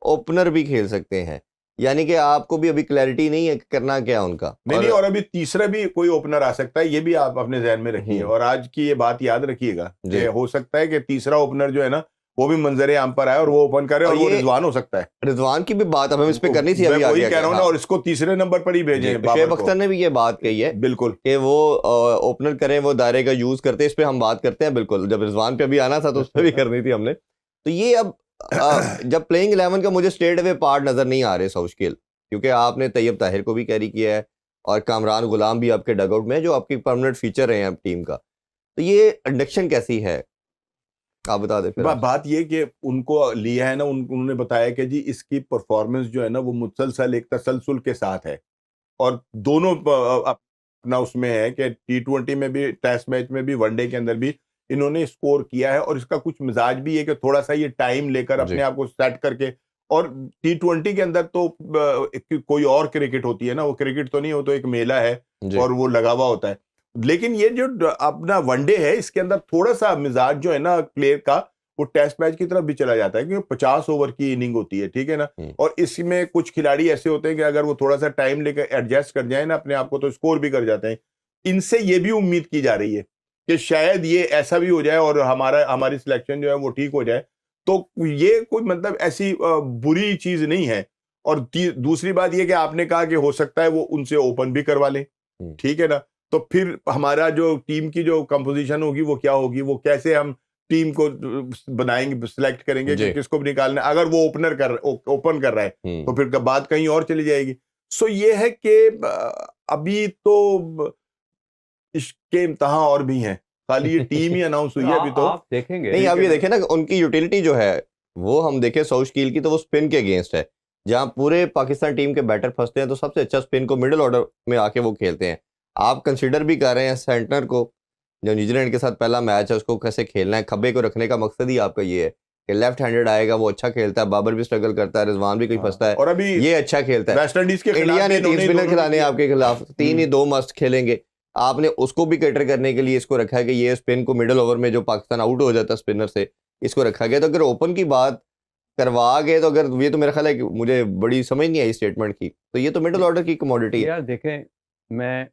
A: ओपनर भी खेल सकते हैं, यानी कि आपको भी अभी क्लैरिटी नहीं है करना क्या उनका।
C: नहीं, और अभी तीसरा भी कोई ओपनर आ सकता है, ये भी आप अपने ज़हन में रखिए और आज की ये बात याद रखिएगा, हो सकता है कि तीसरा ओपनर जो है ना वो भी मंजरे आम पर आए और वो ओपन करे और वो रिजवान हो सकता है।
A: रिजवान की भी बात हमें इस पे करनी थी, अभी
C: वही कह रहा हूं ना, और इसको तीसरे नंबर पर ही भेजे।
A: शेब अख्तर ने भी ये बात कही है
C: बिल्कुल
A: कि वो ओपनर करें, वो दायरे का यूज करते, इस पे हम बात करते हैं बिल्कुल। जब रिजवान पे अभी आना था तो उस पर भी करनी थी हमने। तो ये अब जब प्लेइंग 11 का मुझे स्ट्रेट अवे पार्ट नजर नहीं आ रहे साउथ शकील, क्योंकि आपने तैयब ताहिर को भी कैरी किया है और कामरान गुलाम भी आपके डगआउट में, जो आपकी परमानेंट फीचर है टीम का। तो ये इंडक्शन कैसी है, आप बता दें।
C: बात ये कि उनको लिया है ना, उन्होंने बताया कि जी इसकी परफॉर्मेंस जो है ना वो मुसलसल एक तसलसल के साथ है और दोनों अपना उसमें है कि T20 में भी, टेस्ट मैच में भी, वनडे के अंदर भी इन्होंने स्कोर किया है और इसका कुछ मिजाज भी है कि थोड़ा सा ये टाइम लेकर अपने आप को सेट करके और T20 के अंदर तो कोई और क्रिकेट होती है ना, वो क्रिकेट तो नहीं, हो तो एक मेला है और वो लगा हुआ होता है। लेकिन ये जो अपना वनडे है, इसके अंदर थोड़ा सा मिजाज जो है ना प्लेयर का, वो टेस्ट मैच की तरफ भी चला जाता है, क्योंकि 50 ओवर की इनिंग होती है, ठीक है ना। और इसमें कुछ खिलाड़ी ऐसे होते हैं कि अगर वो थोड़ा सा टाइम लेकर एडजस्ट कर जाए ना अपने आप को, तो स्कोर भी कर जाते हैं। इनसे ये भी उम्मीद की जा रही है कि शायद ये ऐसा भी हो जाए और हमारी सिलेक्शन जो है वो ठीक हो जाए। तो ये कोई मतलब ऐसी बुरी चीज नहीं है। और दूसरी बात ये कि आपने कहा कि हो सकता है वो उनसे ओपन भी करवा लें, ठीक है ना। तो फिर हमारा जो टीम की जो कंपोजिशन होगी वो क्या होगी, वो कैसे हम टीम को बनाएंगे, सिलेक्ट करेंगे कि किसको निकालना है। अगर वो ओपन कर रहा है तो फिर बात कहीं और चली जाएगी। सो ये है कि अभी तो इसके इम्तहान और भी हैं, खाली ये टीम ही अनाउंस हुई है अभी तो।
B: आप देखेंगे
A: नहीं, आप ये देखें ना, उनकी यूटिलिटी जो है वो हम देखें साउशकील की, तो वो स्पिन के अगेंस्ट है। जहां पूरे पाकिस्तान टीम के बैटर फंसते हैं तो सबसे अच्छा स्पिन को मिडिल ऑर्डर में आके वो खेलते हैं। आप कंसीडर भी कर रहे हैं सेंटर को, जो न्यूजीलैंड के साथ पहला मैच है उसको कैसे खेलना है। खब्बे को रखने का मकसद ही आपका ये है कि लेफ्ट हैंडेड आएगा, वो अच्छा खेलता है। बाबर भी स्ट्रगल करता है, रिजवान भी कोई फंसता है,
C: और अभी
A: ये अच्छा खेलता है।
C: वेस्ट इंडीज के
A: इंडिया ने 3 स्पिनर खिलाने आपके खिलाफ, 3 ही 2 मस्ट खेलेंगे। आपने उसको भी कैटर करने के लिए इसको रखा है कि ये स्पिन को मिडिल ओवर में जो पाकिस्तान आउट हो जाता है स्पिनर से, इसको रखा गया। तो अगर ओपन की बात करवा गए तो अगर ये, तो मेरा ख्याल है कि मुझे बड़ी समझ नहीं आई स्टेटमेंट की, तो ये तो मिडिल ऑर्डर की कमोडिटी है
B: यार। देखें, मैं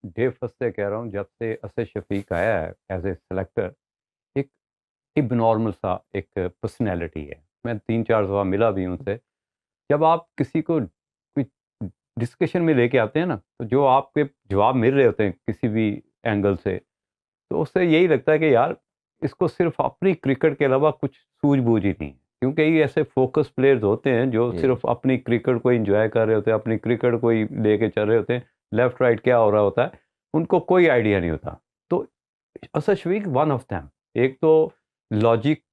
B: डे फर्स्ट से कह रहा हूँ, जब से असद शफीक आया है एज ए सेलेक्टर, एक इबनॉर्मल सा एक पर्सनैलिटी है। मैं 3-4 दफ़ा मिला भी उनसे। जब आप किसी को कोई डिस्कशन में लेके आते हैं ना, तो जो आपके जवाब मिल रहे होते हैं किसी भी एंगल से, तो उससे यही लगता है कि यार इसको सिर्फ अपनी क्रिकेट के अलावा कुछ सूझबूझ ही नहीं है। क्योंकि ये ऐसे फोकस प्लेयर्स होते हैं जो सिर्फ अपनी क्रिकेट को एंजॉय कर रहे होते हैं, अपनी क्रिकेट को ही लेके चल रहे होते हैं। लेफ्ट राइट क्या हो रहा होता है उनको कोई आइडिया नहीं होता। तो Asad Shafiq one of them. एक तो लॉजिक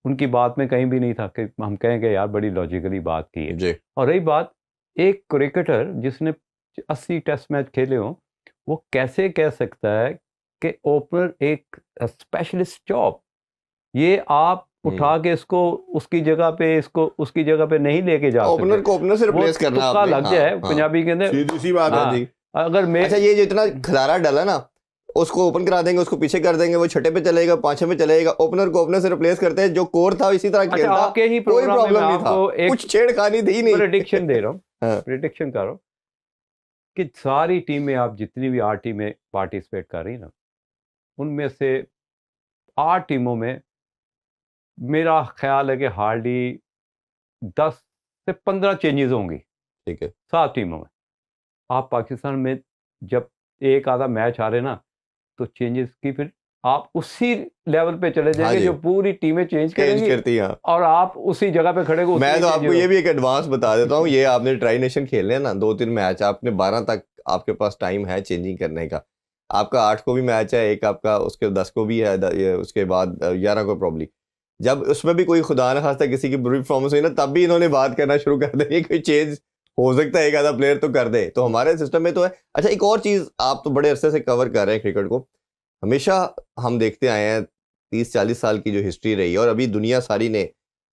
B: उनकी बात में कहीं भी नहीं था कि हम कहें कि यार बड़ी लॉजिकली बात की है। और रही बात, एक क्रिकेटर जिसने 80 टेस्ट मैच खेले हों, वो कैसे कह सकता है कि ओपनर एक स्पेशलिस्ट जॉब, ये आप उठा के इसको उसकी जगह पे, इसको उसकी जगह पे नहीं लेके जा सकते।
A: ओपनर को ओपनर से रिप्लेस करना
B: आपने लग जाए पंजाबी के अंदर,
C: सीधी बात है जी।
B: अगर मैं
A: अच्छा, ये जो इतना खिलारा डाला ना, उसको ओपन करा देंगे, उसको पीछे कर देंगे, वो छठे पे चलेगा, 5वें पे चलेगा। ओपनर को ओपनर से रिप्लेस करते हैं, जो कोर था इसी तरह खेलता,
B: आपके ही
A: कोई प्रॉब्लम नहीं था, कुछ छेड़खानी थी नहीं।
B: प्रेडिक्शन दे रहा हूँ, प्रेडिक्शन कर रहा हूँ कि सारी टीमें, आप जितनी भी 8 टीमें पार्टिसिपेट कर रही ना, उनमें से 8 टीमों में मेरा ख्याल है कि हार्डली 10 से 15 चेंजेस होंगी।
A: ठीक है,
B: 7 टीमों में। आप पाकिस्तान में जब एक आधा मैच हारे ना, तो चेंजेस की फिर आप उसी लेवल पे चले जाएंगे जो पूरी टीमें चेंज करेंगी, और आप उसी जगह पे खड़े हो।
A: मैं तो आपको ये भी एक एडवांस बता देता हूँ, ये आपने ट्राई नेशन खेलने हैं ना 2-3 मैच, आपने 12 तक आपके पास टाइम है चेंजिंग करने का। आपका 8 को भी मैच है, एक आपका उसके 10 को भी है, उसके बाद 11 को प्रॉब्ली। जब उसमें भी कोई खुदा न खास्ता किसी की बुरी परफॉर्मेंस हुई ना, तब भी इन्होंने बात करना शुरू कर देंगे, कोई चेंज हो सकता है, एक आधा प्लेयर तो कर दे। तो हमारे सिस्टम में तो है। अच्छा, एक और चीज़, आप तो बड़े अरसे से कवर कर रहे हैं क्रिकेट को, हमेशा हम देखते आए हैं 30-40 साल की जो हिस्ट्री रही है, और अभी दुनिया सारी ने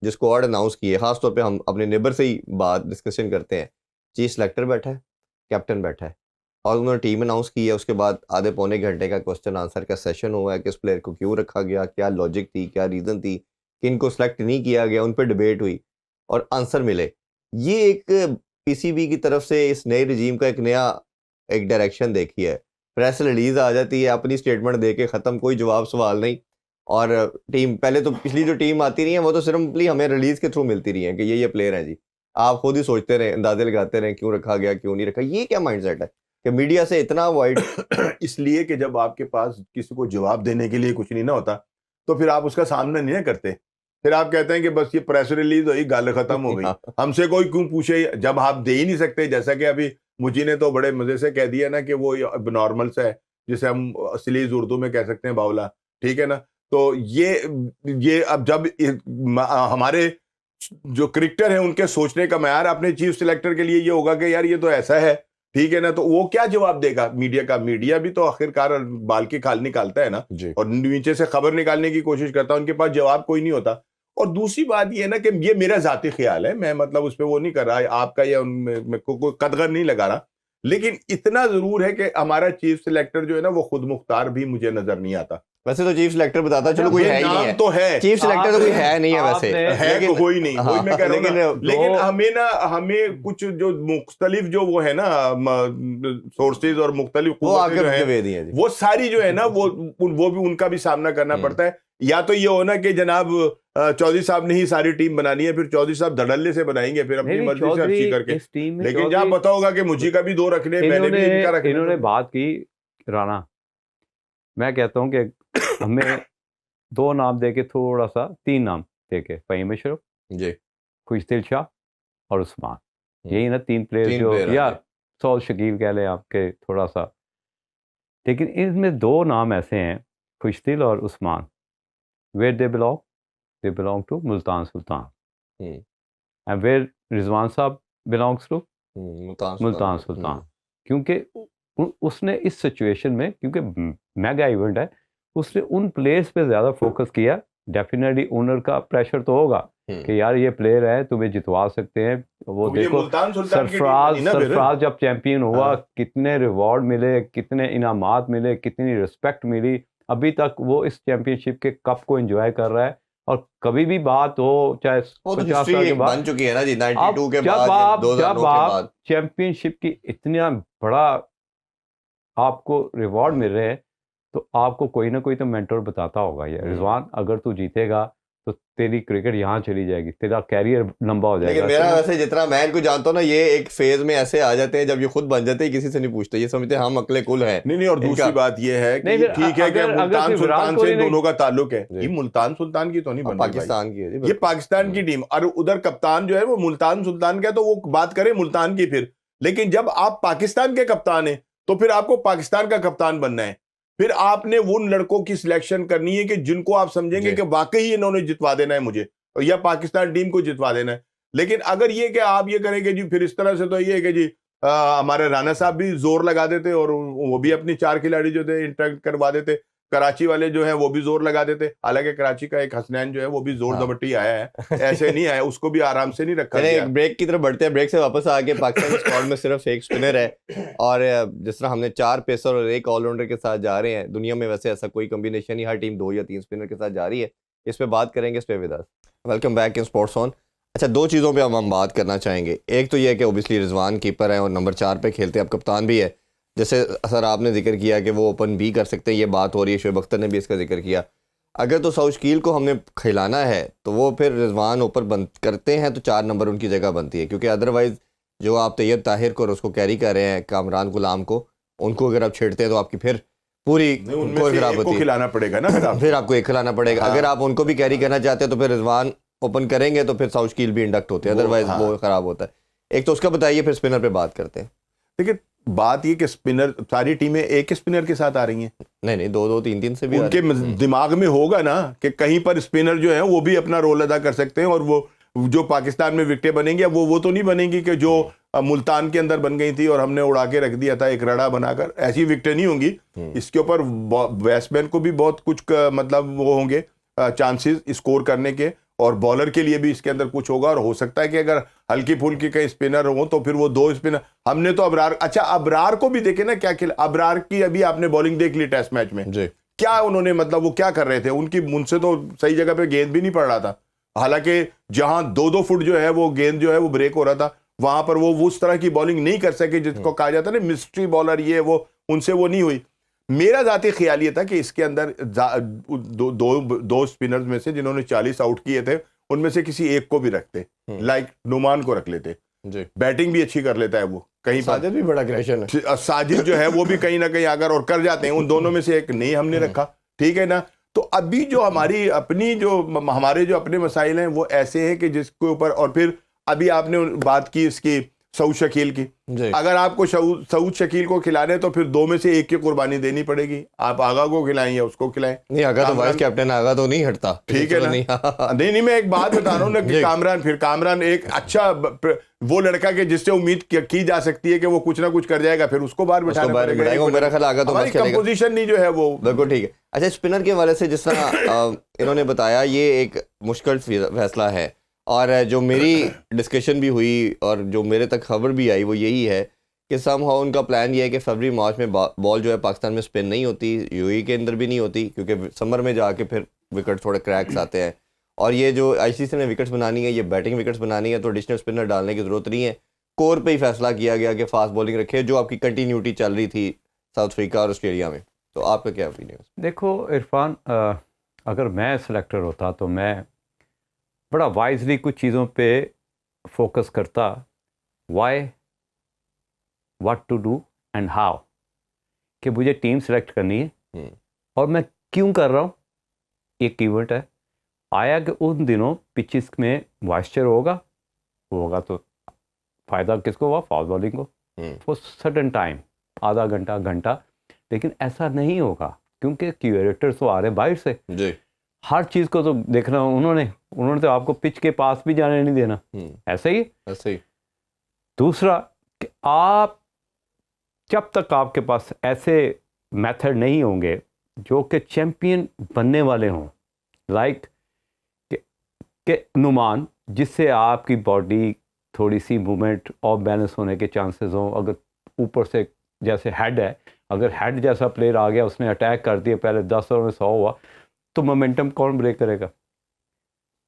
A: जो स्क्वाड अनाउंस की है, खासतौर पे हम अपने नेबर से ही बात डिस्कशन करते हैं, चीफ सेलेक्टर बैठा है, कैप्टन बैठा है, और उन्होंने टीम अनाउंस की है। उसके बाद आधे पौने घंटे का क्वेश्चन आंसर का सेशन हुआ है कि इस प्लेयर को क्यों रखा गया, क्या लॉजिक थी, क्या रीज़न थी, किन को सेलेक्ट नहीं किया गया, उन पर डिबेट हुई और आंसर मिले। ये एक पीसीबी की तरफ से इस नए रिजीम का एक नया एक डायरेक्शन देखी है। प्रेस रिलीज आ जाती है, अपनी स्टेटमेंट दे के ख़त्म, कोई जवाब सवाल नहीं। और टीम, पहले तो पिछली जो टीम आती रही है वो तो सिर्फली हमें रिलीज के थ्रू मिलती रही है कि ये प्लेयर हैं जी, आप खुद ही सोचते रहे, अंदाजे लगाते रहे क्यों रखा गया, क्यों नहीं रखा। ये क्या माइंडसेट है कि मीडिया से इतना अवॉइड?
C: इसलिए कि जब आपके पास किसी को जवाब देने के लिए कुछ नहीं ना होता, तो फिर आप उसका सामना नहीं करते, फिर आप कहते हैं कि बस ये प्रेस रिलीज हुई, गल खत्म हो गई, हमसे कोई क्यों पूछे। जब आप दे ही नहीं सकते, जैसा कि अभी मुझी ने तो बड़े मजे से कह दिया ना कि वो नॉर्मल सा है, जिसे हम असली उर्दू में कह सकते हैं बावला, ठीक है ना। तो ये अब जब हमारे जो क्रिकेटर हैं उनके सोचने का मैयार अपने चीफ सिलेक्टर के लिए ये होगा कि यार ये तो ऐसा है, ठीक है ना, तो वो क्या जवाब देगा मीडिया का? मीडिया भी तो आखिरकार बाल की खाल निकालता है ना, और नीचे से खबर निकालने की कोशिश करता है, उनके पास जवाब कोई नहीं होता। और दूसरी बात ये है ना कि ये मेरा जाती ख्याल है, मैं मतलब उस पर वो नहीं कर रहा, आपका या उनमें कोई कदगर नहीं लगा रहा, लेकिन इतना जरूर है कि हमारा चीफ सिलेक्टर जो है ना वो खुद मुख्तार भी मुझे नजर नहीं आता।
A: वैसे तो चीफ सिलेक्टर बताता, चलो कोई
C: ये
A: है ही नहीं
C: नाम
A: है,
C: तो है,
A: चीफ सिलेक्टर तो कोई है नहीं है वैसे,
C: है
A: लेकिन
C: कोई नहीं, वही मैं कह रहा हूँ ना, लेकिन हमें कुछ जो मुख्तलिफ जो वो है ना सोर्सेज और मुख्तलिफ
A: वो आगे
C: जो है
A: दे दिए जी।
C: वो सारी जो है ना वो भी उनका भी सामना करना पड़ता है। या तो ये हो ना कि जनाब चौधरी साहब ने ही सारी टीम बनानी है, फिर चौधरी साहब धड़ल्ले से बनाएंगे फिर अपनी मर्जी से अच्छी करके, लेकिन जहाँ पता होगा कि मुझी का भी दो रखने, मैंने भी इनका रखने।
B: इन्होंने बात की राणा, मैं कहता हूँ कि हमें 2 नाम देके थोड़ा सा 3 नाम देके, फ़हीम अशरफ
A: जी,
B: खुशदिल शाह और उस्मान, यही ना 3 प्लेयर जो, या सौद शकील कह लें आपके थोड़ा सा, लेकिन इनमें 2 नाम ऐसे हैं, खुशदिल और Usman, where they belong to Multan Sultan, and where Rizwan साहब बिलोंग्स टू मुल्तान सुल्तान, क्योंकि उसने इस सिचुएशन में, क्योंकि मेगा इवेंट है, उसने उन प्लेयर्स पे ज़्यादा फोकस किया। डेफिनेटली ओनर का प्रेशर तो होगा कि यार ये प्लेयर है, तुम्हें जितवा सकते हैं। वो
C: तो
B: देखो सरफराज जब चैंपियन हुआ, कितने रिवॉर्ड मिले, कितने इनामात मिले, कितनी रिस्पेक्ट मिली, अभी तक वो इस चैंपियनशिप के कप को एंजॉय कर रहा है। और कभी भी बात हो, चाहे 50 साल के बाद
A: बन चुकी है ना जी, 92 के बाद,
B: जब आप चैंपियनशिप की इतना बड़ा आपको रिवॉर्ड मिल रहे हैं, तो आपको कोई ना कोई तो मेंटर बताता होगा, ये रिजवान अगर तू जीतेगा तो तेरी क्रिकेट यहाँ चली जाएगी, तेरा कैरियर लंबा हो जाएगा।
A: लेकिन मेरा वैसे जितना मैं इनको जानता हूँ ना, ये एक फेज में ऐसे आ जाते हैं जब ये खुद बन जाते हैं, किसी से नहीं पूछते, ये समझते हैं हम अकले कुल हैं।
C: नहीं, और दूसरी बात ये है कि ठीक है कि मुल्तान सुल्तान से दोनों का ताल्लुक है, ये मुल्तान सुल्तान की तो नहीं बन,
A: पाकिस्तान की है,
C: ये पाकिस्तान की टीम, और उधर कप्तान जो है वो मुल्तान सुल्तान का, तो वो बात करें मुल्तान की फिर, लेकिन जब आप पाकिस्तान के कप्तान हैं तो फिर आपको पाकिस्तान का कप्तान बनना है, फिर आपने उन लड़कों की सिलेक्शन करनी है कि जिनको आप समझेंगे कि वाकई इन्होंने जितवा देना है मुझे, या पाकिस्तान टीम को जितवा देना है। लेकिन अगर ये कि आप ये करेंगे जी, फिर इस तरह से तो ये है कि जी हमारे राणा साहब भी जोर लगा देते और वो भी अपनी 4 खिलाड़ी जो थे इंटरेक्ट करवा देते, कराची वाले जो है वो भी जोर लगा देते, हालांकि कराची का एक हसनैन जो है वो भी जोर दबट्टी आया है, ऐसे नहीं आया, उसको भी आराम से नहीं रखा गया।
A: ब्रेक की तरफ बढ़ते हैं, ब्रेक से वापस आके पाकिस्तान स्क्वाड में सिर्फ एक स्पिनर है, और जिस तरह हमने 4 पेसर और 1 ऑलराउंडर के साथ जा रहे हैं, दुनिया में वैसे ऐसा कोई कॉम्बिनेशन ही, हर टीम 2 या 3 स्पिनर के साथ जा रही है, इस पे बात करेंगे। इस पे with us, welcome back in sports on. अच्छा, 2 चीज़ों पे हम बात करना चाहेंगे। एक तो ये है कि ओबियसली रिजवान कीपर है और नंबर 4 पे खेलते हैं, अब कप्तान भी है, जैसे सर आपने जिक्र किया कि वो ओपन भी कर सकते हैं, ये बात हो रही है, शोएब अख्तर ने भी इसका जिक्र किया। अगर तो सौशकील को हमने खिलाना है तो वो फिर रिजवान ऊपर बंद करते हैं तो 4 नंबर उनकी जगह बनती है, क्योंकि अदरवाइज़ जो आप तैयब ताहिर को और उसको कैरी कर रहे हैं, कामरान गुलाम को, उनको अगर आप छेड़ते हैं तो आपकी फिर पूरी कोर खराब होती है,
C: खिलाना पड़ेगा ना
A: फिर आपको एक खिलाना पड़ेगा। अगर आप उनको भी कैरी करना चाहते हैं तो फिर रिजवान ओपन करेंगे तो फिर सौशकील भी इंडक्ट होते हैं, अदरवाइज वो खराब होता है। एक तो उसका बताइए, फिर स्पिनर पे बात करते हैं।
C: देखिए बात ये कि स्पिनर, सारी टीमें एक स्पिनर के साथ आ रही हैं,
A: नहीं 2-2 3-3 से भी
C: उनके दिमाग में होगा ना कि कहीं पर स्पिनर जो है वो भी अपना रोल अदा कर सकते हैं, और वो जो पाकिस्तान में विकेटें बनेंगी वो तो नहीं बनेंगी कि जो मुल्तान के अंदर बन गई थी और हमने उड़ा के रख दिया था एक रड़ा बनाकर, ऐसी विकेटें नहीं होंगी। इसके ऊपर बैट्समैन को भी बहुत कुछ मतलब वो होंगे चांसेस स्कोर करने के, और बॉलर के लिए भी इसके अंदर कुछ होगा, और हो सकता है कि अगर हल्की फुल्की कहीं स्पिनर हो तो फिर वो 2 स्पिनर, हमने तो अबरार, अच्छा अबरार को भी देखे ना क्या खेला, अबरार की अभी आपने बॉलिंग देख ली टेस्ट मैच में जी, क्या उन्होंने मतलब वो क्या कर रहे थे, उनकी मुझसे तो सही जगह पे गेंद भी नहीं पड़ रहा था, हालांकि जहां 2-2 फुट जो है वो गेंद जो है वो ब्रेक हो रहा था, वहां पर वो उस तरह की बॉलिंग नहीं कर सके जिसको कहा जाता है ना मिस्ट्री बॉलर, ये वो उनसे वो नहीं हुई। मेरा जाती ख्याल ये था कि इसके अंदर दो स्पिनर्स में से जिन्होंने 40 आउट किए थे उनमें से किसी एक को भी रखते, लाइक नुमान को रख लेते जी, बैटिंग भी अच्छी कर लेता है वो, कहीं
A: साजिद भी बड़ा अग्रेशन है,
C: साजिद जो है वो भी कहीं ना कहीं आकर और कर जाते हैं, उन दोनों में से एक नहीं हमने रखा, ठीक है ना। तो अभी जो हमारी अपनी जो हमारे जो अपने मसाइल हैं वो ऐसे हैं कि जिसके ऊपर, और फिर अभी आपने बात की इसकी सऊद शकील की।
A: जी
C: अगर आपको सऊद शकील को खिलाने तो फिर 2 में से एक की कुर्बानी देनी पड़ेगी। आप आगा को खिलाएं या उसको खिलाएं।
A: नहीं, आगा तो वाइस कैप्टन आगा तो नहीं हटता,
C: ठीक है ना। नहीं मैं एक बात बता रहा हूँ ना कि कामरान एक अच्छा वो लड़का के जिससे उम्मीद की जा सकती है कि वो कुछ ना कुछ कर जाएगा, फिर उसको बाहर बिठाना पड़ेगा।
A: मेरा ख्याल आगा तो
C: कंपोजिशन नहीं जो है वो
A: बिल्कुल ठीक है। अच्छा, स्पिनर के हवाले से जिस तरह इन्होंने बताया, ये एक मुश्किल फैसला है, और जो मेरी डिस्कशन भी हुई और जो मेरे तक खबर भी आई वो यही है कि समहाउ उनका प्लान ये है कि फरवरी मार्च में बॉल जो है पाकिस्तान में स्पिन नहीं होती, यूएई के अंदर भी नहीं होती, क्योंकि समर में जाके फिर विकेट थोड़े क्रैक्स आते हैं, और ये जो आईसीसी ने विकेट्स बनानी है, ये बैटिंग विकेट्स बनानी है, तो एडिशनल स्पिनर डालने की ज़रूरत नहीं है। कोर पे ही फैसला किया गया कि फास्ट बॉलिंग रखे, जो आपकी कंटिन्यूटी चल रही थी साउथ अफ्रीका और ऑस्ट्रेलिया में। तो आपका क्या ओपिनियन?
B: देखो इरफान, अगर मैं सिलेक्टर होता तो मैं बड़ा वाइजली कुछ चीज़ों पे फोकस करता। Why, what to do and how, कि मुझे टीम सेलेक्ट करनी है और मैं क्यों कर रहा हूँ। एक कीवर्ड है आया कि उन दिनों पिचेस में मॉइस्चर होगा तो फ़ायदा किसको हुआ? फास्ट बॉलिंग को, फॉर सडन टाइम, आधा घंटा। लेकिन ऐसा नहीं होगा क्योंकि क्यूरेटर्स तो आ रहे बाहर से
A: जी,
B: हर चीज़ को तो देखना। उन्होंने तो आपको पिच के पास भी जाने नहीं देना। ऐसे ही दूसरा कि आप जब तक आपके पास ऐसे मेथड नहीं होंगे जो कि चैम्पियन बनने वाले हों, लाइक के नुमान, जिससे आपकी बॉडी थोड़ी सी मूवमेंट ऑफ बैलेंस होने के चांसेस हों। अगर ऊपर से जैसे हेड है, अगर हेड जैसा प्लेयर आ गया, उसने अटैक कर दिया, पहले 10 ओवर में 100 हुआ, तो मोमेंटम कौन ब्रेक करेगा?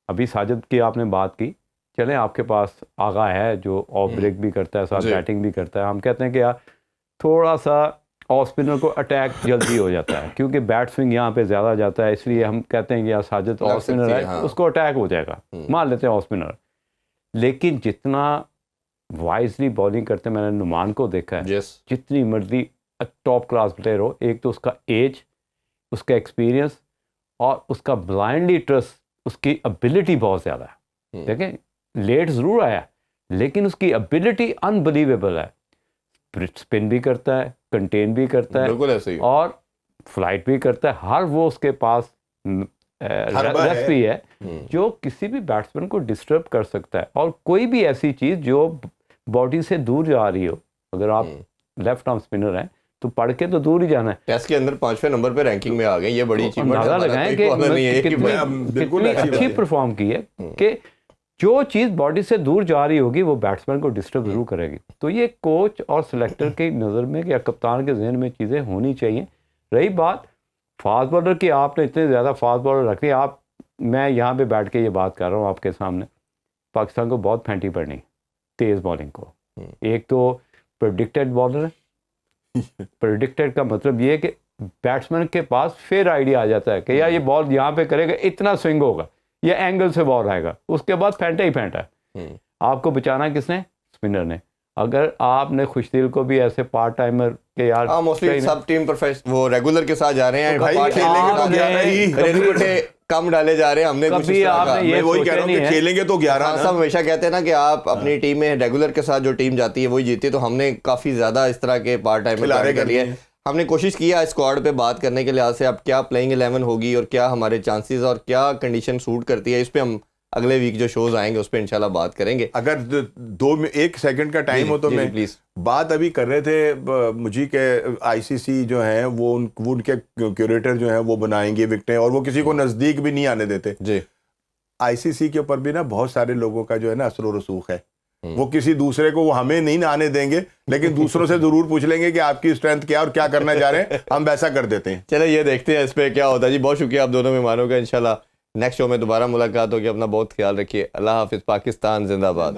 B: अभी साजिद की आपने बात की, चलें आपके पास आगा है जो ऑफ ब्रेक भी करता है, साथ बैटिंग भी करता है। हम कहते हैं कि यार थोड़ा सा ऑफ स्पिनर को अटैक जल्दी हो जाता है क्योंकि बैट स्विंग यहाँ पे ज़्यादा जाता है, इसलिए हम कहते हैं कि यार साजिद ऑफ स्पिनर है, हाँ, उसको अटैक हो जाएगा, मान लेते हैं ऑफ स्पिनर। लेकिन जितना वाइजली बॉलिंग करते हैं, मैंने नुमान को देखा है, जितनी मर्जी टॉप क्लास प्लेयर हो, एक तो उसका एज, उसका एक्सपीरियंस और उसका ब्लाइंडली ट्रस्ट, उसकी एबिलिटी बहुत ज़्यादा है। देखें लेट ज़रूर आया लेकिन उसकी एबिलिटी अनबिलीवेबल है। स्पिन भी करता है, कंटेन भी करता है,
A: बिल्कुल ऐसे ही,
B: और फ्लाइट भी करता है। हर वो उसके पास रेसिपी है जो किसी भी बैट्समैन को डिस्टर्ब कर सकता है। और कोई भी ऐसी चीज़ जो बॉडी से दूर जा रही हो, अगर आप लेफ्ट आर्म स्पिनर हैं तो पढ़ के तो दूर ही जाना है।
A: टेस्ट के अंदर 5वें नंबर पे रैंकिंग में आ गए, ये बड़ी अचीवमेंट है।
B: अंदाजा लगाएं कि कितनी अच्छी परफॉर्म की है कि जो चीज़ बॉडी से दूर जा रही होगी वो बैट्समैन को डिस्टर्ब जरूर करेगी। तो ये कोच और सिलेक्टर की नज़र में या कप्तान के जहन में चीज़ें होनी चाहिए। रही बात फास्ट बॉलर की, आपने इतने ज़्यादा फास्ट बॉलर रखे आप, मैं यहाँ पे बैठ के ये बात कर रहा हूँ आपके सामने, पाकिस्तान को बहुत फेंटी पड़नी तेज़ बॉलिंग को। एक तो प्रेडिक्टेड बॉलर है, प्रेडिक्टेड का मतलब ये है कि बैट्समैन के पास फिर आइडिया आ जाता है कि यार ये बॉल यहाँ पे करेगा, इतना स्विंग होगा, ये एंगल से बॉल आएगा, उसके बाद फेंटा ही फेंटा है। आपको बचाना किसने? स्पिनर ने। अगर आपने खुशदिल को भी ऐसे पार्ट टाइमर के यार
A: मोस्टली सब टीम प्रोफेशनल वो रेगुलर के साथ जा रहे हैं,
C: तो भाई खेलेंगे
A: कम डाले जा रहे हैं। हमने कुछ
B: कभी आपने ये
C: वही कह रहा हूं कि खेलेंगे तो 11
A: सब हमेशा कहते हैं ना कि आप अपनी टीम में रेगुलर के साथ जो टीम जाती है वही जीती है। तो हमने काफी ज्यादा इस तरह के पार्ट टाइमर कर लिए। हमने कोशिश किया स्क्वाड पे बात करने के लिहाज से अब क्या प्लेइंग 11 होगी और क्या हमारे चांसेस और क्या कंडीशन सूट करती है, इस पे हम अगले वीक जो शोज आएंगे उस पे इंशाल्लाह बात करेंगे।
C: अगर 1 सेकंड का टाइम हो तो मैं
A: प्लीज
C: बात अभी कर रहे थे मुझे के आईसीसी जो है वो उनके क्यूरेटर जो है वो बनाएंगे विकेटें और वो किसी को नजदीक भी नहीं आने देते
A: जी।
C: आईसीसी के ऊपर भी ना बहुत सारे लोगों का जो है ना असर रसूख है। वो किसी दूसरे को वो हमें नहीं आने देंगे लेकिन दूसरों से जरूर पूछ लेंगे कि आपकी स्ट्रेंथ क्या और क्या करना चाह रहे हैं, हम वैसा कर देते हैं।
A: चले ये देखते हैं इस पे क्या होता है जी। बहुत शुक्रिया आप दोनों मेहमानों का। इंशाल्लाह नेक्स्ट शो में दोबारा मुलाकात होगी। अपना बहुत ख्याल रखिए। अल्लाह हाफिज। पाकिस्तान जिंदाबाद।